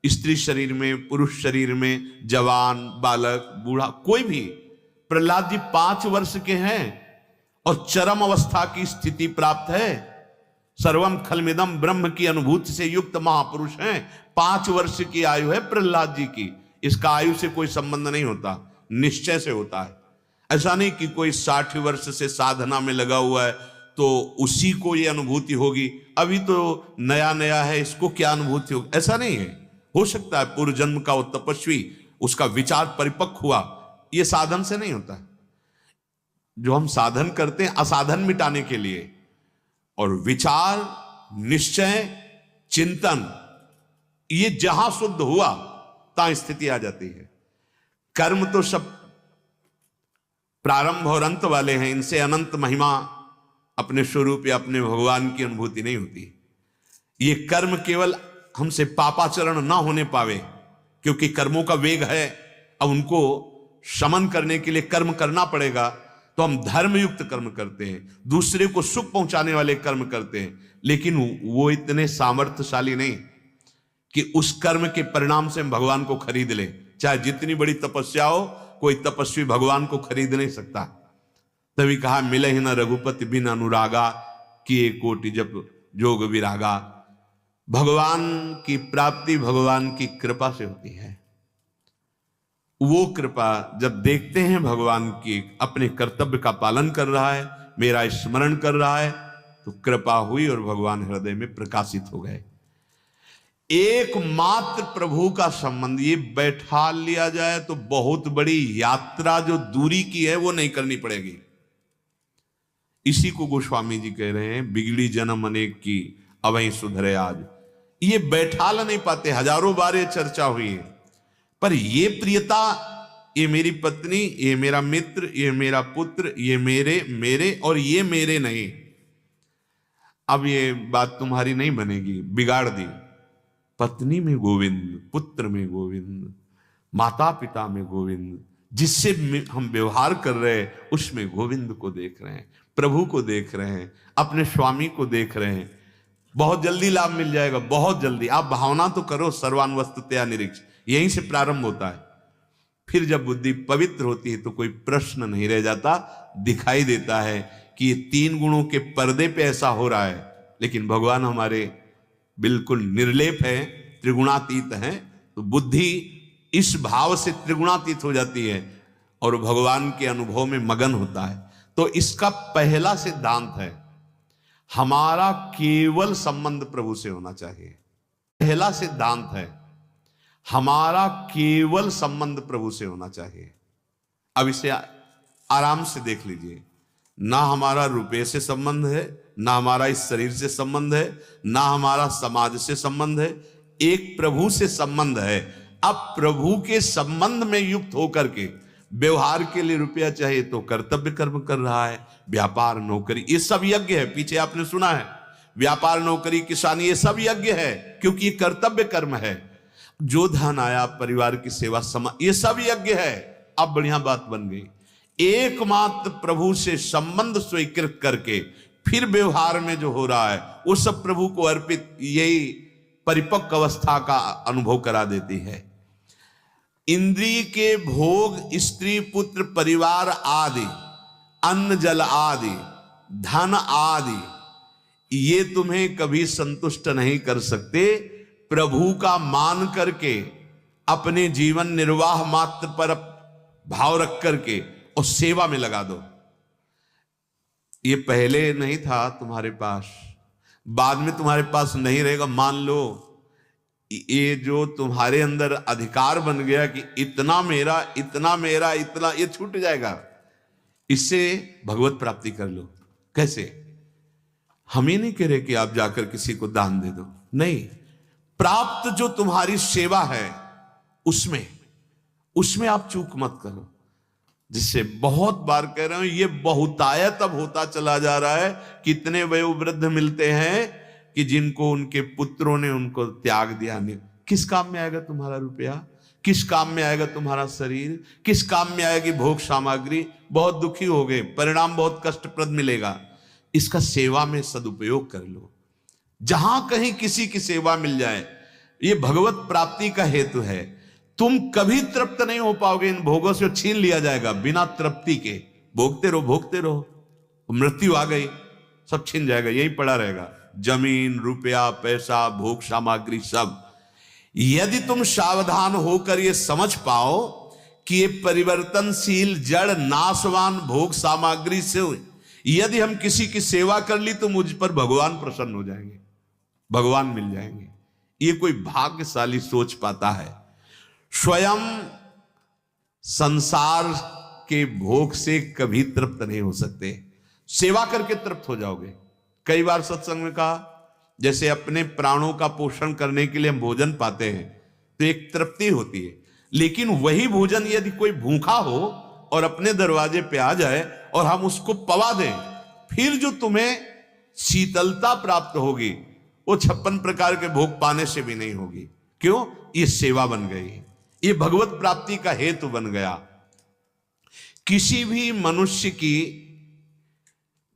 स्त्री शरीर में, पुरुष शरीर में, जवान, बालक, बूढ़ा, कोई भी। प्रहलाद जी 5 वर्ष के हैं और चरम अवस्था की स्थिति प्राप्त है। सर्वम खलमिदम ब्रह्म की अनुभूति से युक्त महापुरुष हैं। 5 वर्ष की आयु है प्रहलाद जी की। इसका आयु से कोई संबंध नहीं होता, निश्चय से होता है। ऐसा नहीं कि कोई 60 वर्ष से साधना में लगा हुआ है तो उसी को ये अनुभूति होगी, अभी तो नया नया है, इसको क्या अनुभूति होगी, ऐसा नहीं है। हो सकता है पूर्व जन्म का वो तपस्वी, उसका विचार परिपक्व हुआ, ये साधन से नहीं होता है। जो हम साधन करते हैं असाधन मिटाने के लिए, और विचार, निश्चय, चिंतन, ये जहां शुद्ध हुआ तहां स्थिति आ जाती है। कर्म तो सब प्रारंभ और अंत वाले हैं, इनसे अनंत महिमा अपने स्वरूप या अपने भगवान की अनुभूति नहीं होती। ये कर्म केवल हमसे पापाचरण ना होने पावे, क्योंकि कर्मों का वेग है। अब उनको शमन करने के लिए कर्म करना पड़ेगा, तो हम धर्मयुक्त कर्म करते हैं, दूसरे को सुख पहुंचाने वाले कर्म करते हैं। लेकिन वो इतने सामर्थ्यशाली नहीं कि उस कर्म के परिणाम से हम भगवान को खरीद ले। चाहे जितनी बड़ी तपस्या हो, कोई तपस्वी भगवान को खरीद नहीं सकता। तभी कहा, मिले ही न रघुपति बिन अनुरागा, किए कोटि जप जोग विरागा। भगवान की प्राप्ति भगवान की कृपा से होती है। वो कृपा जब देखते हैं भगवान की अपने कर्तव्य का पालन कर रहा है, मेरा स्मरण कर रहा है, तो कृपा हुई और भगवान हृदय में प्रकाशित हो गए। एकमात्र प्रभु का संबंध ये बैठा लिया जाए तो बहुत बड़ी यात्रा जो दूरी की है वो नहीं करनी पड़ेगी। इसी को गोस्वामी जी कह रहे हैं, बिगड़ी जन्म अनेक की अवहीं सुधरे आज। ये बैठा नहीं पाते, हजारों बार ये चर्चा हुई है। पर ये प्रियता, ये मेरी पत्नी, ये मेरा मित्र, ये मेरा पुत्र, ये मेरे और ये मेरे नहीं। अब ये बात तुम्हारी नहीं बनेगी, बिगाड़ दी। पत्नी में गोविंद, पुत्र में गोविंद, माता पिता में गोविंद, जिससे हम व्यवहार कर रहे हैं उसमें गोविंद को देख रहे हैं, प्रभु को देख रहे हैं, अपने स्वामी को देख रहे हैं। बहुत जल्दी लाभ मिल जाएगा, बहुत जल्दी। आप भावना तो करो, सर्वान वस्तुतया निरीक्ष, यहीं से प्रारंभ होता है। फिर जब बुद्धि पवित्र होती है तो कोई प्रश्न नहीं रह जाता, दिखाई देता है कि ये 3 गुणों के पर्दे पे ऐसा हो रहा है, लेकिन भगवान हमारे बिल्कुल निर्लेप है, त्रिगुणातीत है। तो बुद्धि इस भाव से त्रिगुणातीत हो जाती है और भगवान के अनुभव में मगन होता है। तो इसका पहला सिद्धांत है, हमारा केवल संबंध प्रभु से होना चाहिए। पहला सिद्धांत है, हमारा केवल संबंध प्रभु से होना चाहिए। अब इसे आराम से देख लीजिए, ना हमारा रुपये से संबंध है, ना हमारा इस शरीर से संबंध है, ना हमारा समाज से संबंध है, एक प्रभु से संबंध है। अब प्रभु के संबंध में युक्त होकर के व्यवहार के लिए रुपया चाहिए तो कर्तव्य कर्म कर रहा है, व्यापार नौकरी ये सब यज्ञ है। पीछे आपने सुना है, व्यापार नौकरी किसानी ये सब यज्ञ है, क्योंकि ये कर्तव्य कर्म है। जो धन आया परिवार की सेवा ये सब यज्ञ है। अब बढ़िया बात बन गई, एकमात्र प्रभु से संबंध स्वीकृत करके फिर व्यवहार में जो हो रहा है वो सब प्रभु को अर्पित, यही परिपक्व अवस्था का अनुभव करा देती है। इंद्रिय के भोग, स्त्री पुत्र परिवार आदि, अन्न जल आदि, धन आदि, ये तुम्हें कभी संतुष्ट नहीं कर सकते। प्रभु का मान करके अपने जीवन निर्वाह मात्र पर भाव रख करके और सेवा में लगा दो। ये पहले नहीं था तुम्हारे पास, बाद में तुम्हारे पास नहीं रहेगा। मान लो ये जो तुम्हारे अंदर अधिकार बन गया कि इतना मेरा, इतना मेरा, इतना, ये छूट जाएगा। इससे भगवत प्राप्ति कर लो। कैसे? हम ही नहीं कह रहे कि आप जाकर किसी को दान दे दो, नहीं। प्राप्त जो तुम्हारी सेवा है उसमें आप चूक मत करो। जिससे बहुत बार कह रहा हूं, ये बहुतायत अब होता चला जा रहा है। कितने वयोवृद्ध मिलते हैं कि जिनको उनके पुत्रों ने उनको त्याग दिया। नहीं, किस काम में आएगा तुम्हारा रुपया? किस काम में आएगा तुम्हारा शरीर? किस काम में आएगी भोग सामग्री? बहुत दुखी हो गए, परिणाम बहुत कष्टप्रद मिलेगा। इसका सेवा में सदुपयोग कर लो। जहां कहीं किसी की सेवा मिल जाए, ये भगवत प्राप्ति का हेतु है। तुम कभी तृप्त नहीं हो पाओगे इन भोगों से, छीन लिया जाएगा बिना तृप्ति के। भोगते रहो, भोगते रहो, मृत्यु आ गई, सब छीन जाएगा, यही पड़ा रहेगा। जमीन, रुपया, पैसा, भोग सामग्री सब। यदि तुम सावधान होकर ये समझ पाओ कि ये परिवर्तनशील जड़ नाशवान भोग सामग्री से यदि हम किसी की सेवा कर ली तो मुझ पर भगवान प्रसन्न हो जाएंगे, भगवान मिल जाएंगे। ये कोई भाग्यशाली सोच पाता है। स्वयं संसार के भोग से कभी तृप्त नहीं हो सकते, सेवा करके तृप्त हो जाओगे। कई बार सत्संग में कहा, जैसे अपने प्राणों का पोषण करने के लिए हम भोजन पाते हैं तो एक तृप्ति होती है, लेकिन वही भोजन यदि कोई भूखा हो और अपने दरवाजे पे आ जाए और हम उसको पवा दें, फिर जो तुम्हें शीतलता प्राप्त होगी वो 56 प्रकार के भोग पाने से भी नहीं होगी। क्यों? ये सेवा बन गई, ये भगवत प्राप्ति का हेतु बन गया। किसी भी मनुष्य की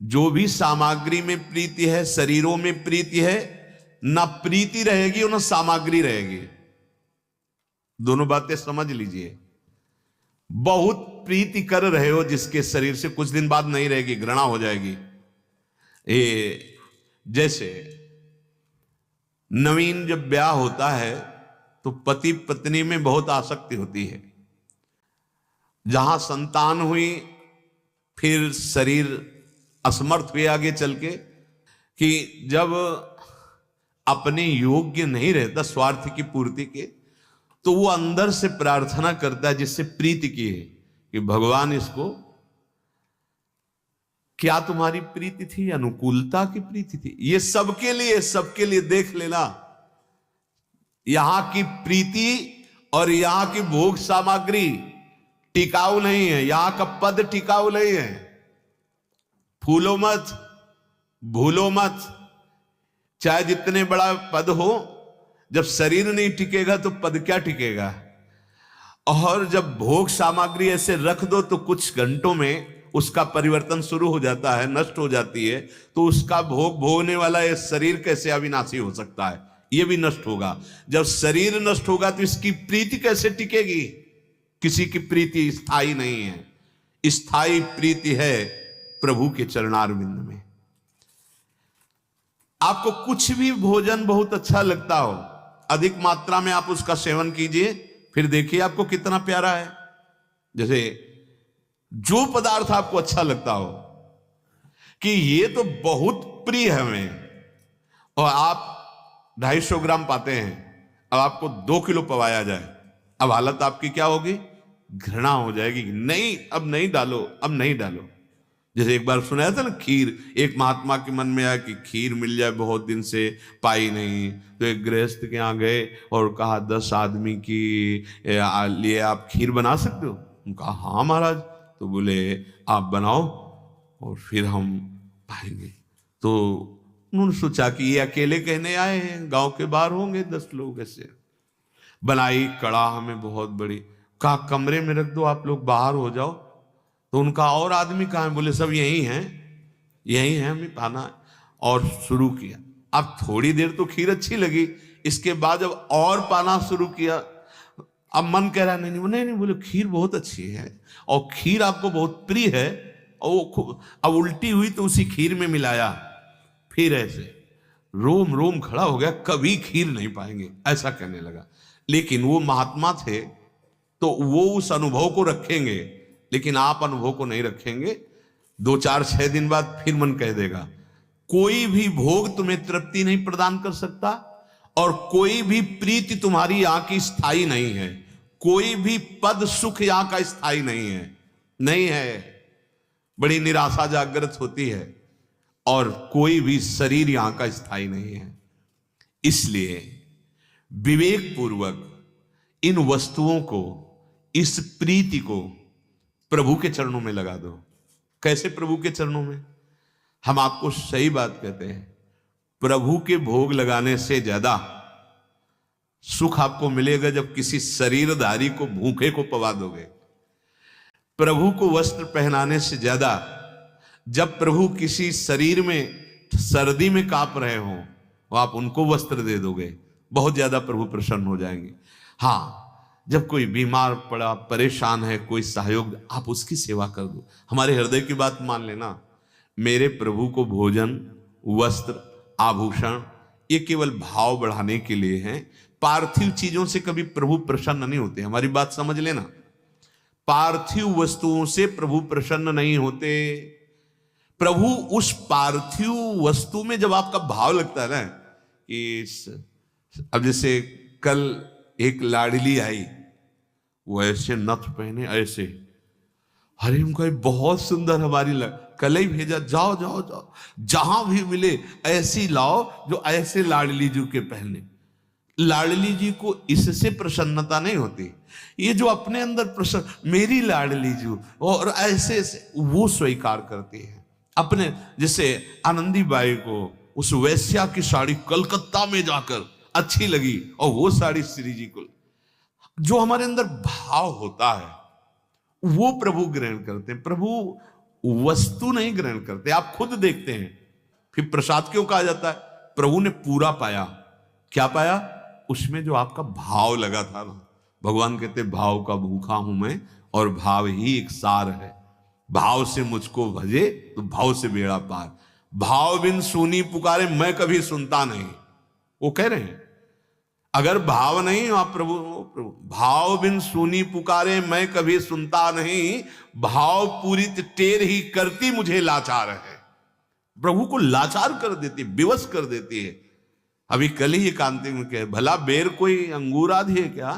जो भी सामग्री में प्रीति है, शरीरों में प्रीति है, ना प्रीति रहेगी और ना सामग्री रहेगी। दोनों बातें समझ लीजिए। बहुत प्रीति कर रहे हो जिसके शरीर से, कुछ दिन बाद नहीं रहेगी, घृणा हो जाएगी। जैसे नवीन जब ब्याह होता है तो पति पत्नी में बहुत आसक्ति होती है। जहां संतान हुई फिर शरीर असमर्थ हुए आगे चल के, कि जब अपने योग्य नहीं रहता स्वार्थ की पूर्ति के, तो वो अंदर से प्रार्थना करता है जिससे प्रीति की है कि भगवान इसको, क्या तुम्हारी प्रीति थी? अनुकूलता की प्रीति थी। ये सबके लिए देख लेना। यहां की प्रीति और यहां की भोग सामग्री टिकाऊ नहीं है, यहां का पद टिकाऊ नहीं है। फूलो मत, भूलो मत। चाहे जितने बड़ा पद हो, जब शरीर नहीं टिकेगा तो पद क्या टिकेगा? और जब भोग सामग्री ऐसे रख दो तो कुछ घंटों में उसका परिवर्तन शुरू हो जाता है, नष्ट हो जाती है। तो उसका भोग भोगने वाला ये शरीर कैसे अविनाशी हो सकता है? ये भी नष्ट होगा। जब शरीर नष्ट होगा तो इसकी प्रीति कैसे टिकेगी? किसी की प्रीति स्थायी नहीं है। स्थायी प्रीति है प्रभु के चरणारविंद में। आपको कुछ भी भोजन बहुत अच्छा लगता हो, अधिक मात्रा में आप उसका सेवन कीजिए, फिर देखिए आपको कितना प्यारा है। जैसे जो पदार्थ आपको अच्छा लगता हो कि ये तो बहुत प्रिय है हमें, और आप 250 ग्राम पाते हैं, अब आपको 2 किलो पवाया जाए, अब हालत आपकी क्या होगी? घृणा हो जाएगी। नहीं, अब नहीं डालो, अब नहीं डालो। जैसे एक बार सुनाया था ना, खीर, एक महात्मा के मन में आया कि खीर मिल जाए, बहुत दिन से पाई नहीं। तो एक गृहस्थ के यहाँ गए और कहा 10 आदमी की लिए आप खीर बना सकते हो? कहा हाँ महाराज। तो बोले आप बनाओ और फिर हम पाएंगे। तो उन्होंने सोचा कि ये अकेले कहने आए हैं, गांव के बाहर होंगे 10 लोग। ऐसे बनाई कड़ाह में बहुत बड़ी, कहा कमरे में रख दो, आप लोग बाहर हो जाओ। तो उनका और आदमी कहाँ है? बोले सब यही हैं, यही हैं, हमें पाना है। और शुरू किया। अब थोड़ी देर तो खीर अच्छी लगी, इसके बाद जब और पाना शुरू किया, अब मन कह रहा नहीं, बोले खीर बहुत अच्छी है और खीर आपको बहुत प्रिय है। और अब उल्टी हुई तो उसी खीर में मिलाया, फिर ऐसे रोम रोम खड़ा हो गया, कभी खीर नहीं पाएंगे, ऐसा कहने लगा। लेकिन वो महात्मा थे तो वो उस अनुभव को रखेंगे, लेकिन आप अनुभव को नहीं रखेंगे। 2, 4, 6 दिन बाद फिर मन कह देगा। कोई भी भोग तुम्हें तृप्ति नहीं प्रदान कर सकता, और कोई भी प्रीति तुम्हारी यहाँ की स्थायी नहीं है। कोई भी पद सुख यहाँ का स्थायी नहीं है, नहीं है। बड़ी निराशा जागृत होती है, और कोई भी शरीर यहाँ का स्थायी नहीं है। इसलिए विवेक पूर्वक इन वस्तुओं को, इस प्रीति को प्रभु के चरणों में लगा दो। कैसे प्रभु के चरणों में? हम आपको सही बात कहते हैं, प्रभु के भोग लगाने से ज्यादा सुख आपको मिलेगा जब किसी शरीरधारी को, भूखे को पवा दोगे। प्रभु को वस्त्र पहनाने से ज्यादा जब प्रभु किसी शरीर में सर्दी में कांप रहे हो, आप उनको वस्त्र दे दोगे, बहुत ज्यादा प्रभु प्रसन्न हो जाएंगे। हाँ, जब कोई बीमार पड़ा, परेशान है, कोई सहयोग, आप उसकी सेवा कर दो। हमारे हृदय की बात मान लेना, मेरे प्रभु को भोजन, वस्त्र, आभूषण ये केवल भाव बढ़ाने के लिए हैं। पार्थिव चीजों से कभी प्रभु प्रसन्न नहीं होते, हमारी बात समझ लेना। पार्थिव वस्तुओं से प्रभु प्रसन्न नहीं होते। प्रभु उस पार्थिव वस्तु में जब आपका भाव लगता है ना कि अब जैसे कल एक लाडली आई, वो ऐसे नथ पहने, ऐसे, अरे उनका बहुत सुंदर, हमारी कल ही भेजा, जाओ जाओ जाओ, जहां भी मिले ऐसी लाओ जो ऐसे लाडली जी के पहने। लाडली जी को इससे प्रसन्नता नहीं होती, ये जो अपने अंदर प्रसन्न, मेरी लाडली जी, और ऐसे वो स्वीकार करती है अपने। जैसे आनंदीबाई को उस वैश्या की साड़ी कलकत्ता में जाकर अच्छी लगी, और वो साड़ी श्री जी को, जो हमारे अंदर भाव होता है वो प्रभु ग्रहण करते हैं। प्रभु वस्तु नहीं ग्रहण करते। आप खुद देखते हैं, फिर प्रसाद क्यों कहा जाता है? प्रभु ने पूरा पाया। क्या पाया? उसमें जो आपका भाव लगा था ना। भगवान कहते भाव का भूखा हूं मैं, और भाव ही एक सार है। भाव से मुझको भजे तो भाव से बेड़ा पार। भाव बिन सुनी पुकारे मैं कभी सुनता नहीं, वो कह रहे हैं। अगर भाव नहीं, आप प्रभु भाव बिन सुनी पुकारे मैं कभी सुनता नहीं, भाव पूरी टेर ही करती मुझे लाचार है। प्रभु को लाचार कर देती, विवश कर देती है। अभी कल ही एकांतिक में कहे, भला बेर कोई अंगूराधि है क्या?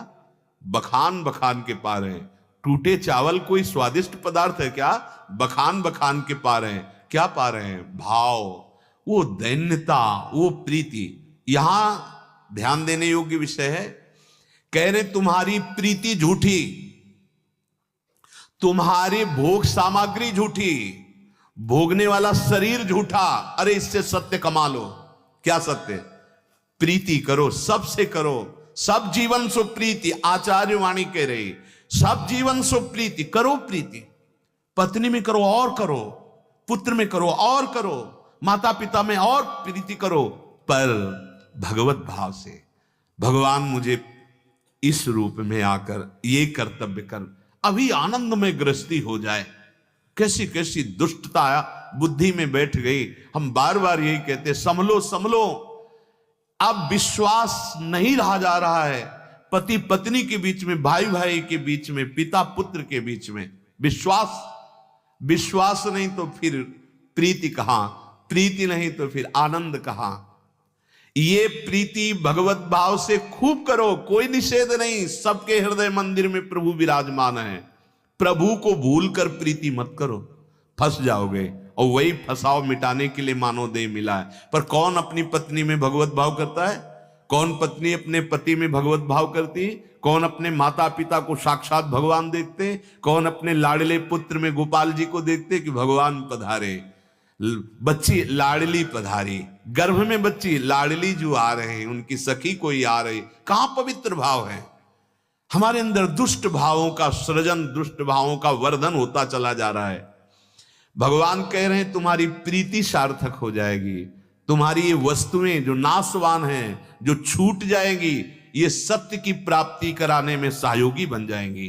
बखान बखान के पार है। टूटे चावल कोई स्वादिष्ट पदार्थ है क्या? बखान बखान के पार है। क्या पा रहे हैं? भाव, वो दैन्यता, वो प्रीति। यहां ध्यान देने योग्य विषय है। कह रहे तुम्हारी प्रीति झूठी, तुम्हारी भोग सामग्री झूठी, भोगने वाला शरीर झूठा। अरे इससे सत्य कमा लो। क्या सत्य? प्रीति करो, सबसे करो, सब जीवन सो प्रीति। आचार्य वाणी कह रही, सब जीवन सो प्रीति, करो प्रीति, पत्नी में करो और करो, पुत्र में करो और करो, माता पिता में और प्रीति करो, पर भगवत भाव से, भगवान मुझे इस रूप में आकर ये कर्तव्य कर, अभी आनंद में गृहस्थी हो जाए। कैसी कैसी दुष्टता बुद्धि में बैठ गई। हम बार बार यही कहते, संभलो संभलो। अब विश्वास नहीं रहा जा रहा है, पति पत्नी के बीच में, भाई भाई के बीच में, पिता पुत्र के बीच में विश्वास नहीं तो फिर प्रीति कहां, प्रीति नहीं तो फिर आनंद कहां। ये प्रीति भगवत भाव से खूब करो, कोई निषेध नहीं। सबके हृदय मंदिर में प्रभु विराजमान है। प्रभु को भूलकर प्रीति मत करो, फंस जाओगे। और वही फंसाव मिटाने के लिए मानव देह मिला है। पर कौन अपनी पत्नी में भगवत भाव करता है? कौन पत्नी अपने पति में भगवत भाव करती? कौन अपने माता पिता को साक्षात भगवान देखते? कौन अपने लाडले पुत्र में गोपाल जी को देखते कि भगवान पधारे? बच्ची लाडली पधारी, गर्भ में बच्ची लाडली जो आ रहे हैं, उनकी सखी कोई आ रही, कहां पवित्र भाव है? हमारे अंदर दुष्ट भावों का सृजन, दुष्ट भावों का वर्धन होता चला जा रहा है। भगवान कह रहे हैं तुम्हारी प्रीति सार्थक हो जाएगी, तुम्हारी ये वस्तुएं जो नाशवान हैं, जो छूट जाएंगी, ये सत्य की प्राप्ति कराने में सहयोगी बन जाएंगी।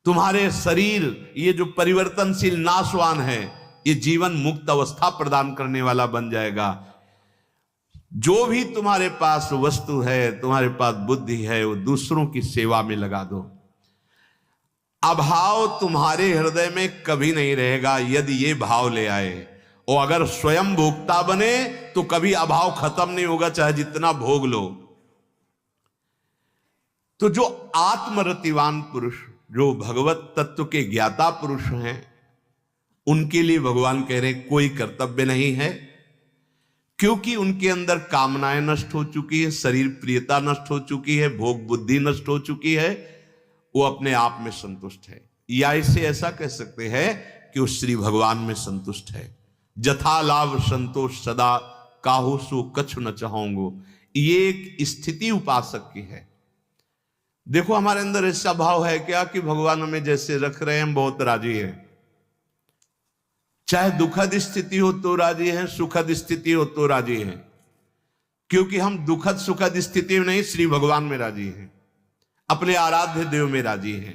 तुम्हारे शरीर ये जो परिवर्तनशील नाशवान है, ये जीवन मुक्त अवस्था प्रदान करने वाला बन जाएगा। जो भी तुम्हारे पास वस्तु है, तुम्हारे पास बुद्धि है, वो दूसरों की सेवा में लगा दो। अभाव तुम्हारे हृदय में कभी नहीं रहेगा यदि ये भाव ले आए। और अगर स्वयं भोक्ता बने तो कभी अभाव खत्म नहीं होगा, चाहे जितना भोग लो। तो जो आत्मरतिवान पुरुष, जो भगवत तत्व के ज्ञाता पुरुष हैं, उनके लिए भगवान कह रहे कोई कर्तव्य नहीं है, क्योंकि उनके अंदर कामनाएं नष्ट हो चुकी है, शरीर प्रियता नष्ट हो चुकी है, भोग बुद्धि नष्ट हो चुकी है, वो अपने आप में संतुष्ट है। या इसे ऐसा कह सकते हैं कि वो श्री भगवान में संतुष्ट है। जथा लाभ संतोष सदा, काहू सो कछु न चाहूंगो। ये एक स्थिति उपासक की है। देखो हमारे अंदर ऐसा भाव है क्या कि भगवान हमें जैसे रख रहे हैं हम बहुत राजी हैं। चाहे दुखद स्थिति हो तो राजी हैं, सुखद स्थिति हो तो राजी हैं, क्योंकि हम दुखद सुखद स्थिति में नहीं, श्री भगवान में राजी हैं, अपने आराध्य देव में राजी हैं।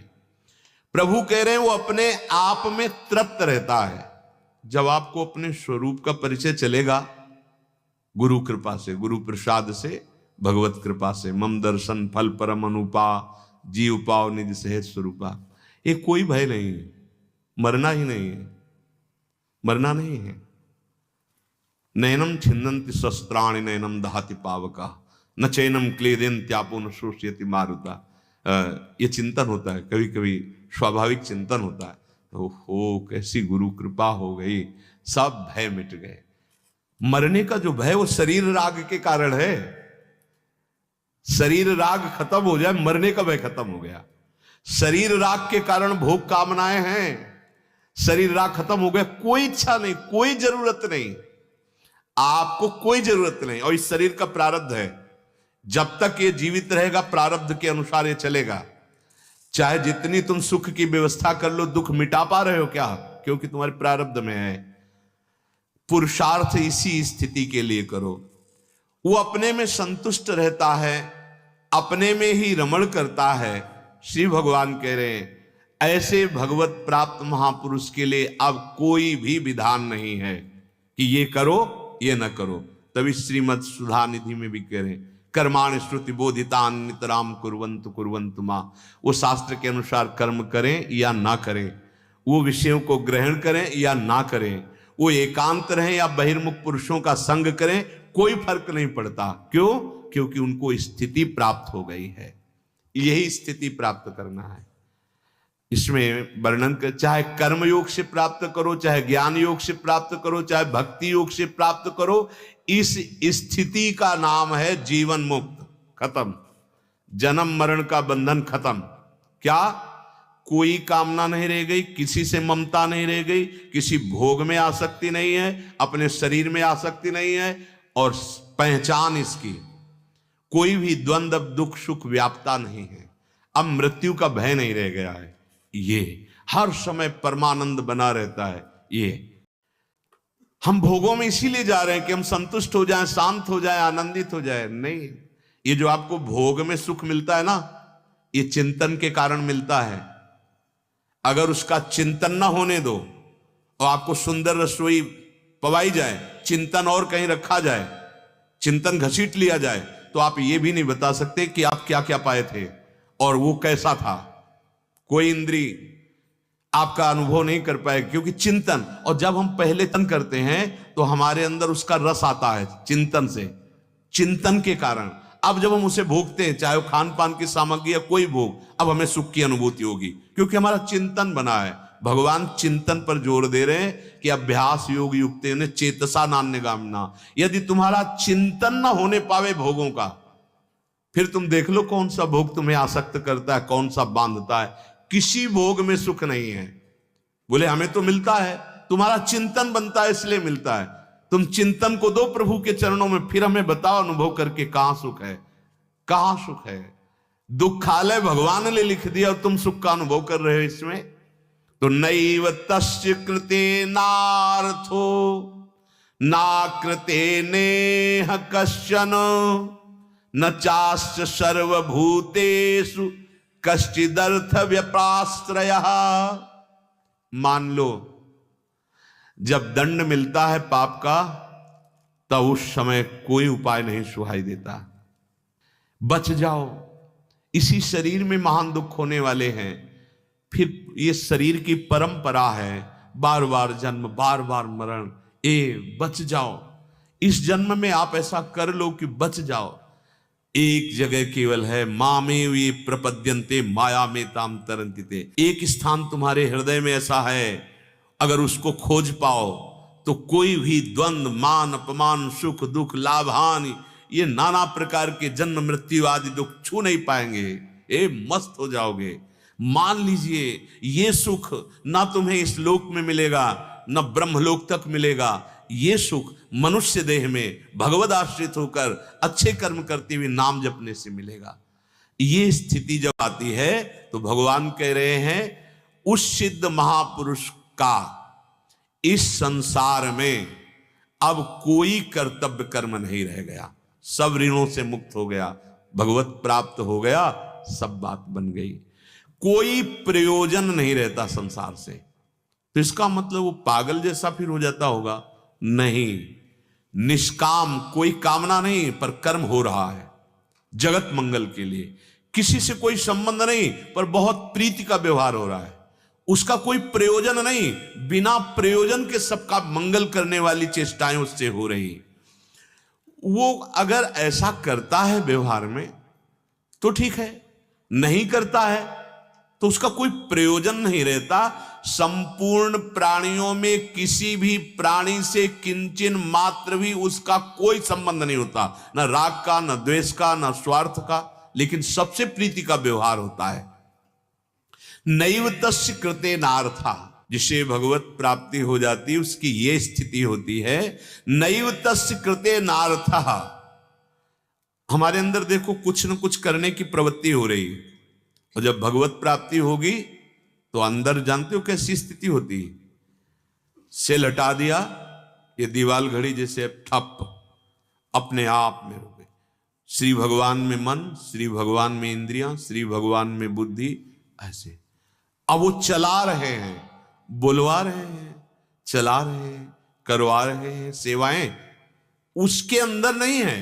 प्रभु कह रहे हैं वो अपने आप में तृप्त रहता है। जब आपको अपने स्वरूप का परिचय चलेगा, गुरु कृपा से, गुरु प्रसाद से, भगवत कृपा से, मम दर्शन फल परम अनुपा, जीव पाओ निज सहज स्वरूपा, ये कोई भय नहीं है, मरना ही नहीं है, मरना नहीं है। नैनम छिन्नन्ति शस्त्राणि नैनम दहाति पावका, न चैनम क्लेदेन त्यापो न शोष्यति मारुता। ये चिंतन होता है, कभी कभी स्वाभाविक चिंतन होता है, ओहो कैसी गुरु कृपा हो गई, सब भय मिट गए। मरने का जो भय वो शरीर राग के कारण है। शरीर राग खत्म हो जाए, मरने का भय खत्म हो गया। शरीर राग के कारण भोग कामनाएं हैं, शरीर राग खत्म हो गया, कोई इच्छा नहीं, कोई जरूरत नहीं, आपको कोई जरूरत नहीं। और इस शरीर का प्रारब्ध है, जब तक ये जीवित रहेगा प्रारब्ध के अनुसार ये चलेगा। चाहे जितनी तुम सुख की व्यवस्था कर लो, दुख मिटा पा रहे हो क्या? क्योंकि तुम्हारे प्रारब्ध में है। पुरुषार्थ इसी स्थिति के लिए करो। वो अपने में संतुष्ट रहता है, अपने में ही रमण करता है। श्री भगवान कह रहे हैं ऐसे भगवत प्राप्त महापुरुष के लिए अब कोई भी विधान नहीं है कि ये करो ये न करो। तभी श्रीमद् सुधा निधि में भी कह रहे हैं कर्माणि श्रुति बोधितान नितराम कुर्वन्तु कुर्वन्तु मां। वो शास्त्र के अनुसार कर्म करें या ना करें, वो विषयों को ग्रहण करें या ना करें, वो एकांत रहें या बहिर्मुख पुरुषों का संग करें, कोई फर्क नहीं पड़ता। क्यों? क्योंकि उनको स्थिति प्राप्त हो गई है। यही स्थिति प्राप्त करना है। इसमें वर्णन कर, चाहे कर्म योग से प्राप्त करो, चाहे ज्ञान योग से प्राप्त करो, चाहे भक्ति योग से प्राप्त करो, इस स्थिति का नाम है जीवन मुक्त। खत्म, जन्म मरण का बंधन खत्म। क्या? कोई कामना नहीं रह गई, किसी से ममता नहीं रह गई, किसी भोग में आसक्ति नहीं है, अपने शरीर में आसक्ति नहीं है, और पहचान इसकी कोई भी द्वंद्व दुख सुख व्यापता नहीं है। अब मृत्यु का भय नहीं रह गया है। ये हर समय परमानंद बना रहता है। ये हम भोगों में इसीलिए जा रहे हैं कि हम संतुष्ट हो जाएं, शांत हो जाएं, आनंदित हो जाएं। नहीं, ये जो आपको भोग में सुख मिलता है ना, ये चिंतन के कारण मिलता है। अगर उसका चिंतन ना होने दो और आपको सुंदर रसोई पवाई जाए, चिंतन और कहीं रखा जाए, चिंतन घसीट लिया जाए, तो आप ये भी नहीं बता सकते कि आप क्या क्या पाए थे और वो कैसा था। कोई इंद्री आपका अनुभव नहीं कर पाए, क्योंकि चिंतन। और जब हम पहले चिंतन करते हैं तो हमारे अंदर उसका रस आता है चिंतन से, चिंतन के कारण। अब जब हम उसे भोगते हैं, चाहे वो खान पान की सामग्री या कोई भोग, अब हमें सुख की अनुभूति होगी, क्योंकि हमारा चिंतन बना है। भगवान चिंतन पर जोर दे रहे हैं कि अभ्यास योग युक्ते ने चेतसा नान्यगामिना। यदि तुम्हारा चिंतन ना होने पावे भोगों का, फिर तुम देख लो कौन सा भोग तुम्हें आसक्त करता है, कौन सा बांधता है। किसी भोग में सुख नहीं है। बोले हमें तो मिलता है, तुम्हारा चिंतन बनता है इसलिए मिलता है। तुम चिंतन को दो प्रभु के चरणों में, फिर हमें बताओ अनुभव करके कहां सुख है, कहां सुख है। दुखालय भगवान ने लिख दिया और तुम सुख का अनुभव कर रहे हो इसमें। तो नैव तस्य कृते नार्थो ना कृते नेह कश्चन न चास्य सर्वभूतेषु कश्चिदर्थ व्यपाश्रय। मान लो जब दंड मिलता है पाप का, तब उस समय कोई उपाय नहीं सुहाई देता। बच जाओ, इसी शरीर में महान दुख होने वाले हैं। फिर ये शरीर की परंपरा है, बार बार जन्म, बार बार मरण। बच जाओ, इस जन्म में आप ऐसा कर लो कि बच जाओ। एक जगह केवल है, मामेव ये प्रपद्यन्ते माया में ताम तरन्ति। एक स्थान तुम्हारे हृदय में ऐसा है, अगर उसको खोज पाओ तो कोई भी द्वंद्व, मान अपमान, सुख दुख, लाभ हानि, ये नाना प्रकार के जन्म मृत्यु आदि दुख छू नहीं पाएंगे। मस्त हो जाओगे। मान लीजिए ये सुख ना तुम्हें इस लोक में मिलेगा, न ब्रह्मलोक तक मिलेगा। ये सुख मनुष्य देह में भगवद आश्रित होकर अच्छे कर्म करते हुए नाम जपने से मिलेगा। ये स्थिति जब आती है तो भगवान कह रहे हैं उस सिद्ध महापुरुष का इस संसार में अब कोई कर्तव्य कर्म नहीं रह गया, सब ऋणों से मुक्त हो गया, भगवत प्राप्त हो गया, सब बात बन गई। कोई प्रयोजन नहीं रहता संसार से। तो इसका मतलब वो पागल जैसा फिर हो जाता होगा? नहीं, निष्काम, कोई कामना नहीं पर कर्म हो रहा है जगत मंगल के लिए। किसी से कोई संबंध नहीं पर बहुत प्रीति का व्यवहार हो रहा है। उसका कोई प्रयोजन नहीं, बिना प्रयोजन के सबका मंगल करने वाली चेष्टाएं उससे हो रही। वो अगर ऐसा करता है व्यवहार में तो ठीक है, नहीं करता है तो उसका कोई प्रयोजन नहीं रहता। संपूर्ण प्राणियों में किसी भी प्राणी से किंचन मात्र भी उसका कोई संबंध नहीं होता, न राग का, न द्वेष का, न स्वार्थ का, लेकिन सबसे प्रीति का व्यवहार होता है। नैव तस्य कृते नार्था, जिसे भगवत प्राप्ति हो जाती है उसकी ये स्थिति होती है। नैव तस्य कृते नार्था, हमारे अंदर देखो कुछ न कुछ करने की प्रवृत्ति हो रही है, और जब भगवत प्राप्ति होगी तो अंदर जानते हो कैसी स्थिति होती है। सेल हटा दिया, ये दीवाल घड़ी जैसे ठप, अपने आप में हो गई। श्री भगवान में मन, श्री भगवान में इंद्रियां, श्री भगवान में बुद्धि, ऐसे अब वो चला रहे हैं, बुलवा रहे हैं, चला रहे हैं, करवा रहे हैं सेवाएं, उसके अंदर नहीं है।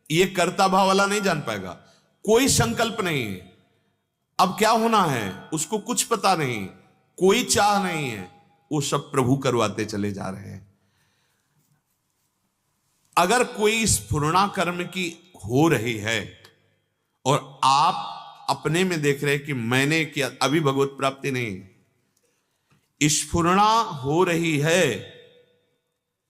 ये कर्ता भाव वाला नहीं जान पाएगा, कोई संकल्प नहीं है। अब क्या होना है उसको कुछ पता नहीं, कोई चाह नहीं है, वो सब प्रभु करवाते चले जा रहे हैं। अगर कोई स्फुरणा कर्म की हो रही है और आप अपने में देख रहे हैं कि मैंने किया, अभी भगवत प्राप्ति नहीं, स्फुरणा हो रही है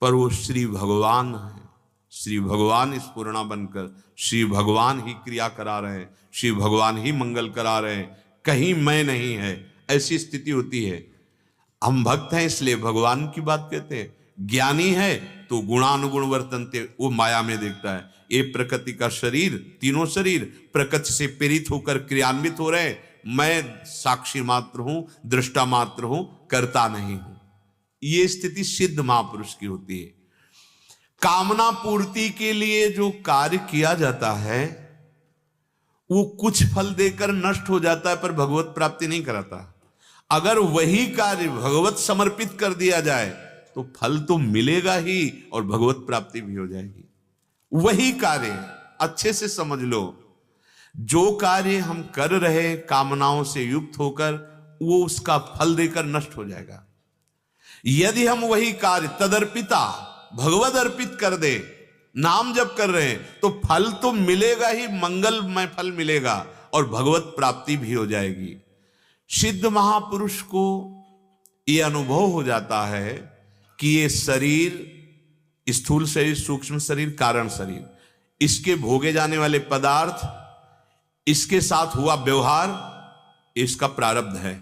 पर वो श्री भगवान है। श्री भगवान स्फुरणा बनकर श्री भगवान ही क्रिया करा रहे हैं, श्री भगवान ही मंगल करा रहे हैं, कहीं मैं नहीं है, ऐसी स्थिति होती है। हम भक्त हैं इसलिए भगवान की बात कहते हैं, ज्ञानी है तो गुणानुगुण वर्तनते, वो माया में देखता है। ये प्रकृति का शरीर, तीनों शरीर प्रकृति से प्रेरित होकर क्रियान्वित हो रहे, मैं साक्षी मात्र हूं, दृष्टा मात्र हूं, करता नहीं हूं। ये स्थिति सिद्ध महापुरुष की होती है। कामना पूर्ति के लिए जो कार्य किया जाता है वो कुछ फल देकर नष्ट हो जाता है, पर भगवत प्राप्ति नहीं कराता। अगर वही कार्य भगवत समर्पित कर दिया जाए तो फल तो मिलेगा ही और भगवत प्राप्ति भी हो जाएगी। वही कार्य अच्छे से समझ लो, जो कार्य हम कर रहे कामनाओं से युक्त होकर, वो उसका फल देकर नष्ट हो जाएगा। यदि हम वही कार्य तदर्पिता भगवत अर्पित कर दे, नाम जप कर रहे हैं, तो फल तो मिलेगा ही, मंगलमय फल मिलेगा और भगवत प्राप्ति भी हो जाएगी। सिद्ध महापुरुष को यह अनुभव हो जाता है कि ये शरीर, स्थूल शरीर, सूक्ष्म शरीर, कारण शरीर, इसके भोगे जाने वाले पदार्थ, इसके साथ हुआ व्यवहार, इसका प्रारब्ध है,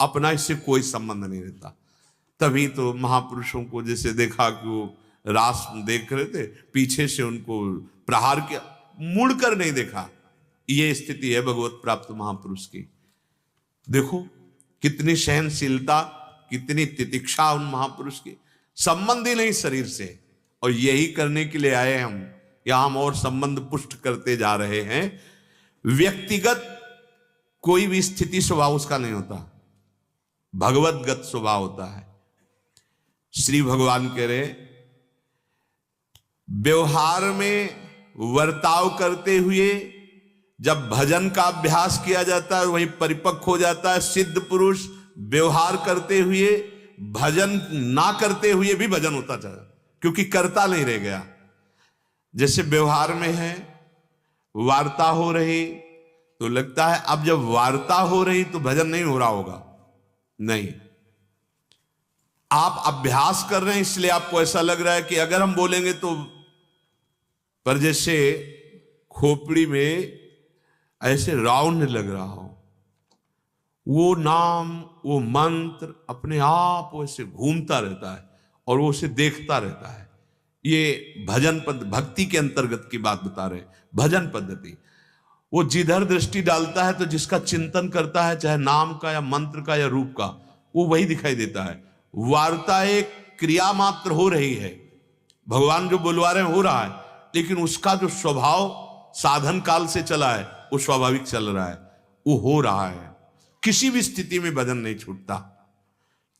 अपना इससे कोई संबंध नहीं रहता। तभी तो महापुरुषों को जैसे देखा कि वो रास देख रहे थे, पीछे से उनको प्रहार किया, मुड़कर नहीं देखा। ये स्थिति है भगवत प्राप्त महापुरुष की। देखो कितनी सहनशीलता, कितनी तितिक्षा उन महापुरुष की, संबंध ही नहीं शरीर से। और यही करने के लिए आए हम, या हम और संबंध पुष्ट करते जा रहे हैं। व्यक्तिगत कोई भी स्थिति स्वभाव उसका नहीं होता, भगवतगत स्वभाव होता है। श्री भगवान कह रहे, व्यवहार में वर्ताव करते हुए जब भजन का अभ्यास किया जाता है वही परिपक्व हो जाता है। सिद्ध पुरुष व्यवहार करते हुए, भजन ना करते हुए भी भजन होता चला, क्योंकि करता नहीं रह गया। जैसे व्यवहार में है, वार्ता हो रही तो लगता है अब जब वार्ता हो रही तो भजन नहीं हो रहा होगा, नहीं, आप अभ्यास कर रहे हैं इसलिए आपको ऐसा लग रहा है कि अगर हम बोलेंगे तो। पर जैसे खोपड़ी में ऐसे राउंड लग रहा हो, वो नाम, वो मंत्र अपने आप वैसे घूमता रहता है और वो उसे देखता रहता है। ये भजन पद्धति, भक्ति के अंतर्गत की बात बता रहे, भजन पद्धति। वो जिधर दृष्टि डालता है तो जिसका चिंतन करता है, चाहे नाम का या मंत्र का या रूप का, वो वही दिखाई देता है। वार्ता एक क्रिया मात्र हो रही है, भगवान जो बुलवा रहे हैं हो रहा है, लेकिन उसका जो स्वभाव साधन काल से चला है वो स्वाभाविक चल रहा है, वो हो रहा है। किसी भी स्थिति में भजन नहीं छूटता,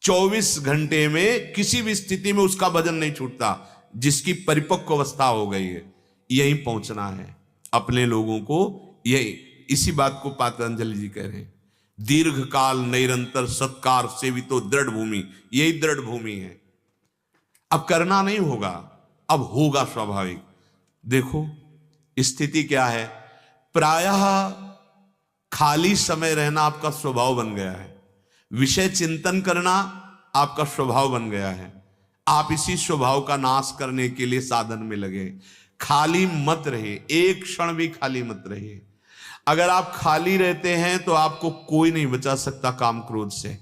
24 घंटे में किसी भी स्थिति में उसका भजन नहीं छूटता। जिसकी परिपक्व अवस्था हो गई है, यही पहुंचना है अपने लोगों को। यही, इसी बात को पतंजलि जी कह रहे हैं, दीर्घ काल निरंतर सत्कार सेवितो दृढ़ भूमि, यही दृढ़ भूमि है। अब करना नहीं होगा, अब होगा स्वाभाविक। देखो स्थिति क्या है, प्रायः खाली समय रहना आपका स्वभाव बन गया है, विषय चिंतन करना आपका स्वभाव बन गया है। आप इसी स्वभाव का नाश करने के लिए साधन में लगे। खाली मत रहे, एक क्षण भी खाली मत रहिए। अगर आप खाली रहते हैं तो आपको कोई नहीं बचा सकता काम क्रोध से,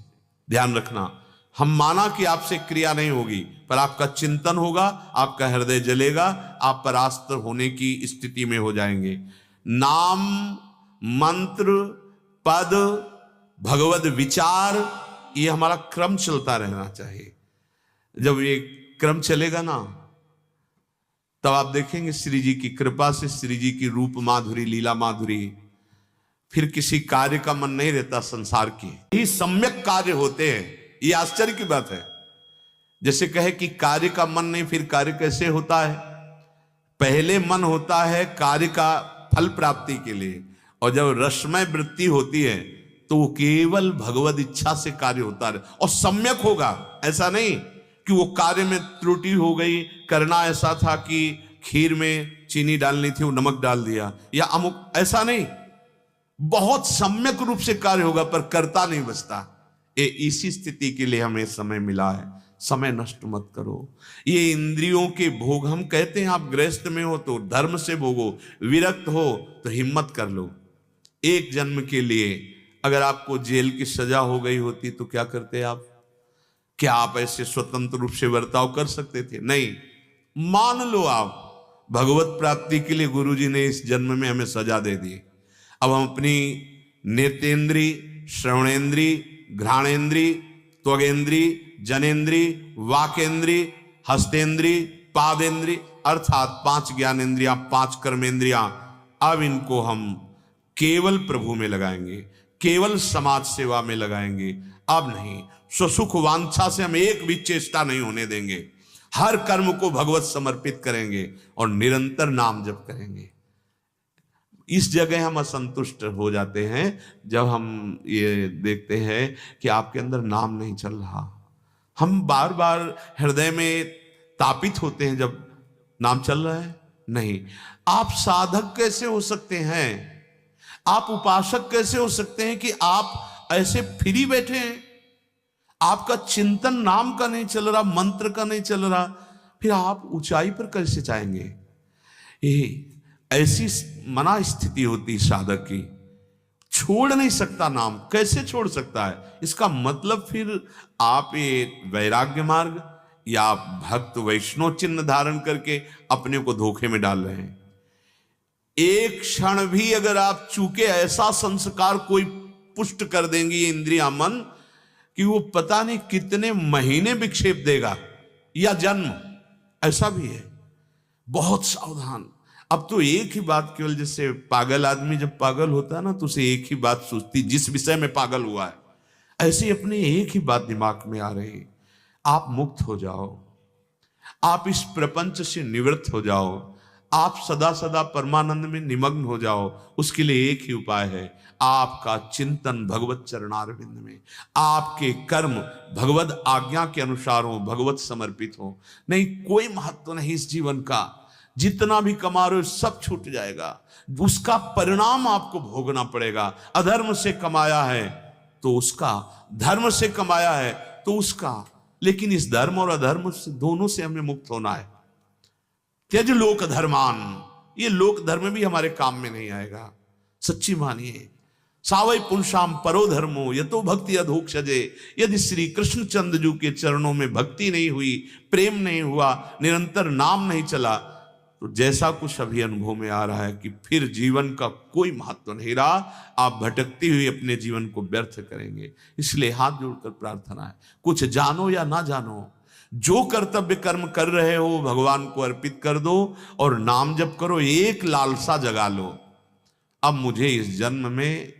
ध्यान रखना। हम माना कि आपसे क्रिया नहीं होगी, पर आपका चिंतन होगा, आपका हृदय जलेगा, आप परास्त होने की स्थिति में हो जाएंगे। नाम, मंत्र, पद, भगवत विचार, ये हमारा क्रम चलता रहना चाहिए। जब ये क्रम चलेगा ना, तब आप देखेंगे श्री जी की कृपा से, श्री जी की रूप माधुरी, लीला माधुरी, फिर किसी कार्य का मन नहीं रहता संसार की। यही सम्यक कार्य होते हैं, ये आश्चर्य की बात है। जैसे कहे कि कार्य का मन नहीं, फिर कार्य कैसे होता है? पहले मन होता है कार्य का फल प्राप्ति के लिए, और जब रसमय वृत्ति होती है तो वो केवल भगवत इच्छा से कार्य होता है और सम्यक होगा। ऐसा नहीं कि वो कार्य में त्रुटि हो गई, करना ऐसा था कि खीर में चीनी डालनी थी वो नमक डाल दिया, या अमुक, ऐसा नहीं। बहुत सम्यक रूप से कार्य होगा पर करता नहीं बचता। इसी स्थिति के लिए हमें समय मिला है। समय नष्ट मत करो। ये इंद्रियों के भोग, हम कहते हैं आप गृहस्थ में हो तो धर्म से भोगो, विरक्त हो तो हिम्मत कर लो। एक जन्म के लिए अगर आपको जेल की सजा हो गई होती तो क्या करते आप? क्या आप ऐसे स्वतंत्र रूप से बर्ताव कर सकते थे? नहीं। मान लो आप भगवत प्राप्ति के लिए गुरुजी ने इस जन्म में हमें सजा दे दी। अब हम अपनी नेत्रेंद्री, श्रवणेंद्री, घ्राणेंद्री, त्वगेंद्री, जनेंद्री, वाकेंद्री, हस्तेंद्री, पादेंद्री अर्थात 5 ज्ञानेंद्रियां, 5 कर्मेंद्रियां, अब इनको हम केवल प्रभु में लगाएंगे, केवल समाज सेवा में लगाएंगे। अब नहीं, स्वसुख वांछा से हम एक भी चेष्टा नहीं होने देंगे। हर कर्म को भगवत समर्पित करेंगे और निरंतर नाम जप करेंगे। इस जगह हम असंतुष्ट हो जाते हैं जब हम ये देखते हैं कि आपके अंदर नाम नहीं चल रहा। हम बार बार हृदय में तापित होते हैं जब नाम चल रहा है। नहीं, आप साधक कैसे हो सकते हैं, आप उपासक कैसे हो सकते हैं कि आप ऐसे फ्री बैठे हैं, आपका चिंतन नाम का नहीं चल रहा, मंत्र का नहीं चल रहा, फिर आप ऊंचाई पर कैसे जाएंगे? ये ऐसी मना स्थिति होती साधक की, छोड़ नहीं सकता नाम। कैसे छोड़ सकता है? इसका मतलब फिर आप ये वैराग्य मार्ग या भक्त वैष्णव चिन्ह धारण करके अपने को धोखे में डाल रहे हैं। एक क्षण भी अगर आप चूके, ऐसा संस्कार कोई पुष्ट कर देंगी ये इंद्रिया मन कि वो पता नहीं कितने महीने विक्षेप देगा या जन्म, ऐसा भी है। बहुत सावधान। अब तो एक ही बात, केवल जैसे पागल आदमी जब पागल होता है ना तो उसे एक ही बात सोचती, जिस विषय में पागल हुआ है, ऐसे अपने एक ही बात दिमाग में आ रही, आप मुक्त हो जाओ, आप इस प्रपंच से निवृत्त हो जाओ, आप सदा सदा परमानंद में निमग्न हो जाओ। उसके लिए एक ही उपाय है, आपका चिंतन भगवत चरणारविंद में, आपके कर्म भगवत आज्ञा के अनुसार हो, भगवत समर्पित हो। नहीं, कोई महत्व नहीं इस जीवन का, जितना भी कमा रहे हो सब छूट जाएगा, उसका परिणाम आपको भोगना पड़ेगा। अधर्म से कमाया है तो उसका, धर्म से कमाया है तो उसका, लेकिन इस धर्म और अधर्म से दोनों से हमें मुक्त होना है। त्यज लोक धर्मान, ये लोक धर्म भी हमारे काम में नहीं आएगा। सच्ची मानिए, सावै पुंसाम परो धर्मो यतो भक्ति अधोक्षजे। यदि श्री कृष्ण चंद्र जी के चरणों में भक्ति नहीं हुई, प्रेम नहीं हुआ, निरंतर नाम नहीं चला, तो जैसा कुछ अभी अनुभव में आ रहा है कि फिर जीवन का कोई महत्व नहीं रहा, आप भटकती हुई अपने जीवन को व्यर्थ करेंगे। इसलिए हाथ जोड़कर प्रार्थना है, कुछ जानो या ना जानो, जो कर्तव्य कर्म कर रहे हो भगवान को अर्पित कर दो और नाम जप करो। एक लालसा जगा लो, अब मुझे इस जन्म में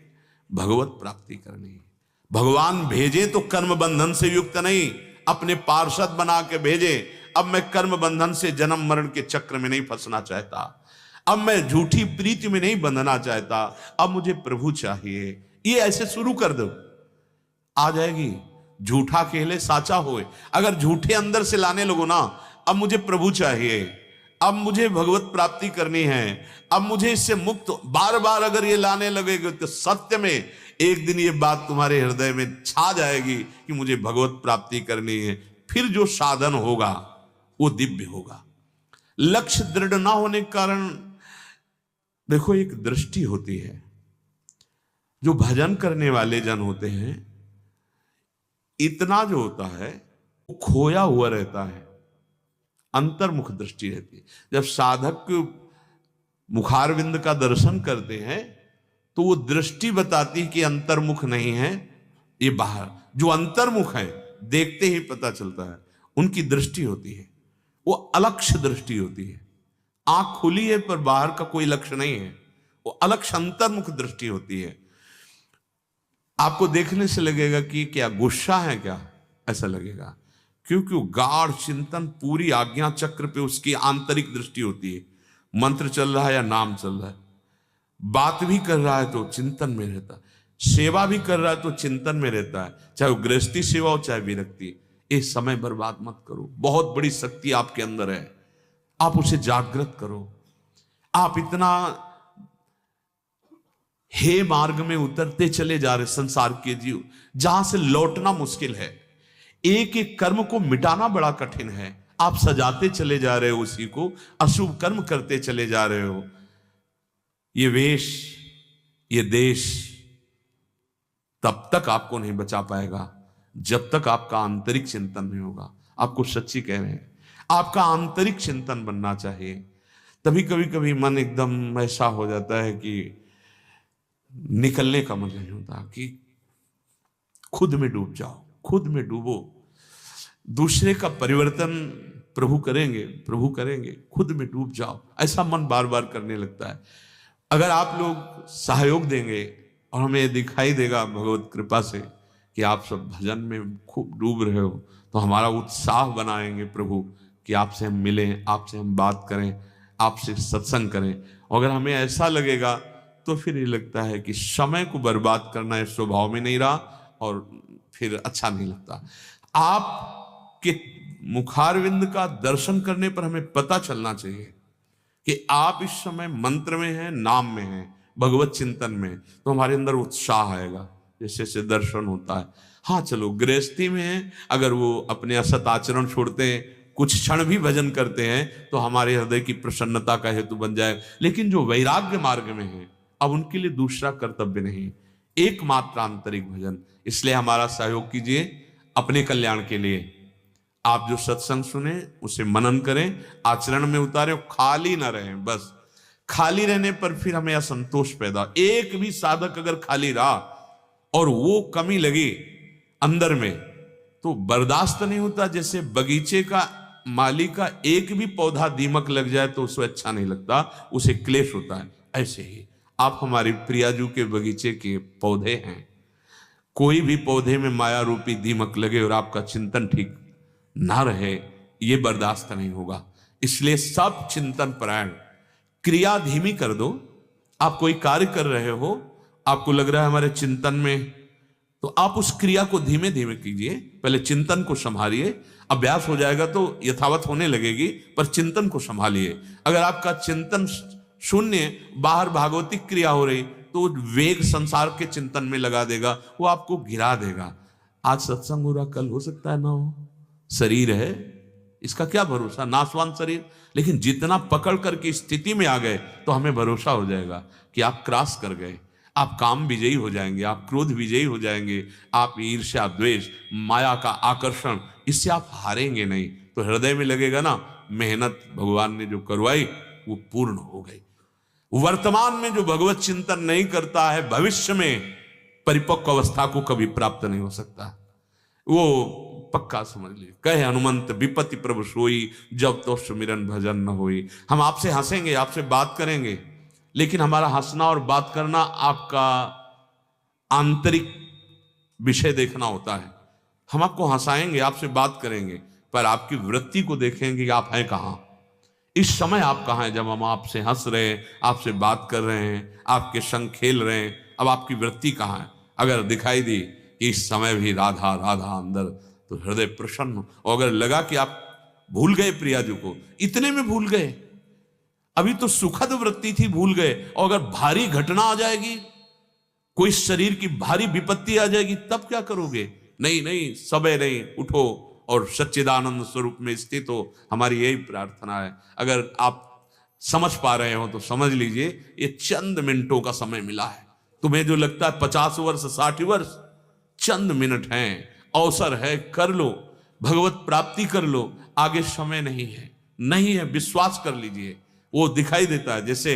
भगवत प्राप्ति करनी है। भगवान भेजे तो कर्म बंधन से युक्त नहीं, अपने पार्षद बना के भेजे। अब मैं कर्म बंधन से जन्म मरण के चक्र में नहीं फंसना चाहता, अब मैं झूठी प्रीति में नहीं बंधना चाहता, अब मुझे प्रभु चाहिए। ये ऐसे शुरू कर दो, आ जाएगी। झूठा खेले साचा होए, अगर झूठे अंदर से लाने लगो ना, अब मुझे प्रभु चाहिए, अब मुझे भगवत प्राप्ति करनी है, अब मुझे इससे मुक्त, बार बार अगर ये लाने लगेगे तो सत्य में एक दिन ये बात तुम्हारे हृदय में छा जाएगी कि मुझे भगवत प्राप्ति करनी है। फिर जो साधन होगा वो दिव्य होगा। लक्ष्य दृढ़ ना होने के कारण देखो, एक दृष्टि होती है, जो भजन करने वाले जन होते हैं, इतना जो होता है वो खोया हुआ रहता है, अंतर्मुख दृष्टि रहती है। जब साधक मुखारविंद का दर्शन करते हैं तो वो दृष्टि बताती है कि अंतर्मुख नहीं है, ये बाहर। जो अंतर्मुख है देखते ही पता चलता है, उनकी दृष्टि होती है, वो अलक्ष्य दृष्टि होती है। आंख खुली है पर बाहर का कोई लक्ष्य नहीं है, वो अलक्ष्य अंतर्मुख दृष्टि होती है। आपको देखने से लगेगा कि क्या गुस्सा है क्या, ऐसा लगेगा, क्योंकि गाढ़ चिंतन पूरी आज्ञा चक्र पे उसकी आंतरिक दृष्टि होती है। मंत्र चल रहा है या नाम चल रहा है, बात भी कर रहा है तो चिंतन में रहता है, सेवा भी कर रहा है तो चिंतन में रहता है, चाहे वो गृहस्थी सेवा हो चाहे विरक्ति। ये समय बर्बाद मत करो, बहुत बड़ी शक्ति आपके अंदर है, आप उसे जागृत करो। आप इतना हे मार्ग में उतरते चले जा रहे संसार के जीव, जहां से लौटना मुश्किल है। एक एक कर्म को मिटाना बड़ा कठिन है, आप सजाते चले जा रहे हो उसी को, अशुभ कर्म करते चले जा रहे हो। ये वेश, ये देश तब तक आपको नहीं बचा पाएगा जब तक आपका आंतरिक चिंतन नहीं होगा। आपको सच्ची कह रहे हैं, आपका आंतरिक चिंतन बनना चाहिए। तभी कभी कभी मन एकदम ऐसा हो जाता है कि निकलने का मन नहीं होता, कि खुद में डूब जाओ, खुद में डूबो। दूसरे का परिवर्तन प्रभु करेंगे, प्रभु करेंगे, खुद में डूब जाओ, ऐसा मन बार बार करने लगता है। अगर आप लोग सहयोग देंगे और हमें दिखाई देगा भगवत कृपा से कि आप सब भजन में खूब डूब रहे हो, तो हमारा उत्साह बनाएंगे प्रभु कि आपसे हम मिलें, आपसे हम बात करें, आपसे सत्संग करें। अगर हमें ऐसा लगेगा तो फिर ये लगता है कि समय को बर्बाद करना इस स्वभाव में नहीं रहा और फिर अच्छा नहीं लगता। आपके मुखारविंद का दर्शन करने पर हमें पता चलना चाहिए कि आप इस समय मंत्र में हैं, नाम में हैं, भगवत चिंतन में, तो हमारे अंदर उत्साह आएगा, जैसे जैसे दर्शन होता है। हाँ चलो, गृहस्थी में है, अगर वो अपने असत आचरण छोड़ते हैं, कुछ क्षण भी भजन करते हैं, तो हमारे हृदय की प्रसन्नता का हेतु बन जाए। लेकिन जो वैराग्य मार्ग में है, अब उनके लिए दूसरा कर्तव्य नहीं, एकमात्र आंतरिक भजन। इसलिए हमारा सहयोग कीजिए अपने कल्याण के लिए। आप जो सत्संग सुने उसे मनन करें, आचरण में उतारें, खाली ना रहें। बस खाली रहने पर फिर हमें असंतोष पैदा। एक भी साधक अगर खाली रहा और वो कमी लगी अंदर में, तो बर्दाश्त नहीं होता। जैसे बगीचे का माली का एक भी पौधा दीमक लग जाए तो उसे अच्छा नहीं लगता, उसे क्लेश होता है। ऐसे ही आप हमारे प्रियाजू के बगीचे के पौधे हैं। कोई भी पौधे में माया रूपी दीमक लगे और आपका चिंतन ठीक ना रहे, ये बर्दाश्त नहीं होगा। इसलिए सब चिंतन परायण, क्रिया धीमी कर दो। आप कोई कार्य कर रहे हो, आपको लग रहा है हमारे चिंतन में, तो आप उस क्रिया को धीमे धीमे कीजिए। पहले चिंतन को संभालिए, अभ्यास हो जाएगा तो यथावत होने लगेगी, पर चिंतन को संभालिए। अगर आपका चिंतन शून्य, बाहर भागवतिक क्रिया हो रही, तो वेग संसार के चिंतन में लगा देगा, वो आपको गिरा देगा। आज सत्संग हो रहा, कल हो सकता है ना हो। शरीर है, इसका क्या भरोसा, नाशवान शरीर। लेकिन जितना पकड़ करके स्थिति में आ गए तो हमें भरोसा हो जाएगा कि आप क्रॉस कर गए, आप काम विजयी हो जाएंगे, आप क्रोध विजयी हो जाएंगे, आप ईर्ष्या, द्वेष, माया का आकर्षण, इससे आप हारेंगे नहीं। तो हृदय में लगेगा ना, मेहनत भगवान ने जो करवाई वो पूर्ण हो गई। वर्तमान में जो भगवत चिंतन नहीं करता है, भविष्य में परिपक्व अवस्था को कभी प्राप्त नहीं हो सकता। वो पक्का समझ लीजिए। कहे हनुमंत विपत्ति प्रभु सोई, जब तो सुमिरन भजन न होई। हम आपसे हंसेंगे, आपसे बात करेंगे, लेकिन हमारा हंसना और बात करना आपका आंतरिक विषय देखना होता है। हम आपको हंसाएंगे, आपसे बात करेंगे, पर आपकी वृत्ति को देखेंगे कि आप हैं कहां, इस समय आप कहां हैं। जब हम आपसे हंस रहे हैं, आपसे बात कर रहे हैं, आपके संग खेल रहे हैं, अब आपकी वृत्ति कहां है। अगर दिखाई दी इस समय भी राधा राधा अंदर, तो हृदय प्रसन्न। और अगर लगा कि आप भूल गए प्रियाजू को, इतने में भूल गए, अभी तो सुखद वृत्ति थी, भूल गए, और अगर भारी घटना आ जाएगी, कोई शरीर की भारी विपत्ति आ जाएगी, तब क्या करोगे। नहीं नहीं, सबे नहीं, उठो और सच्चिदानंद स्वरूप में स्थित हो। हमारी यही प्रार्थना है। अगर आप समझ पा रहे हो तो समझ लीजिए, ये चंद मिनटों का समय मिला है। तुम्हें जो लगता है 50 वर्ष 60 वर्ष, चंद मिनट हैं, अवसर है, कर लो, भगवत प्राप्ति कर लो। आगे समय नहीं है, नहीं है, विश्वास कर लीजिए। वो दिखाई देता है, जैसे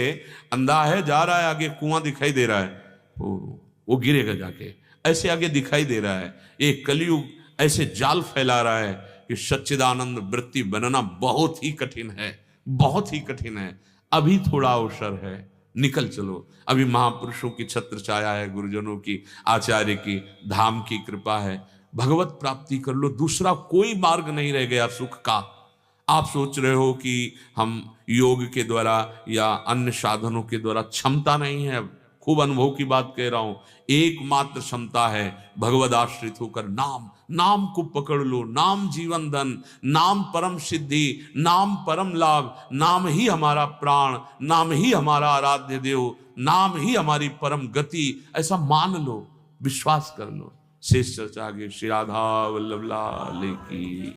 अंधा है, जा रहा है, आगे कुआं दिखाई दे रहा है, वो गिरेगा जाके, ऐसे आगे दिखाई दे रहा है। एक कलयुग ऐसे जाल फैला रहा है कि सच्चिदानंद वृत्ति बनना बहुत ही कठिन है, बहुत ही कठिन है। अभी थोड़ा अवसर है, निकल चलो। अभी महापुरुषों की छत्र छाया है, गुरुजनों की, आचार्य की, धाम की कृपा है। भगवत प्राप्ति कर लो, दूसरा कोई मार्ग नहीं रह गया सुख का। आप सोच रहे हो कि हम योग के द्वारा या अन्य साधनों के द्वारा, क्षमता नहीं है, खूब अनुभव की बात कह रहा हूं। एकमात्र क्षमता है भगवद आश्रित होकर नाम, नाम को पकड़ लो। नाम जीवन धन, नाम परम सिद्धि, नाम परम लाभ, नाम ही हमारा प्राण, नाम ही हमारा आराध्य देव, नाम ही हमारी परम गति। ऐसा मान लो, विश्वास कर लो। शेष चर्चा आगे। श्री राधा वल्लभ लाल की।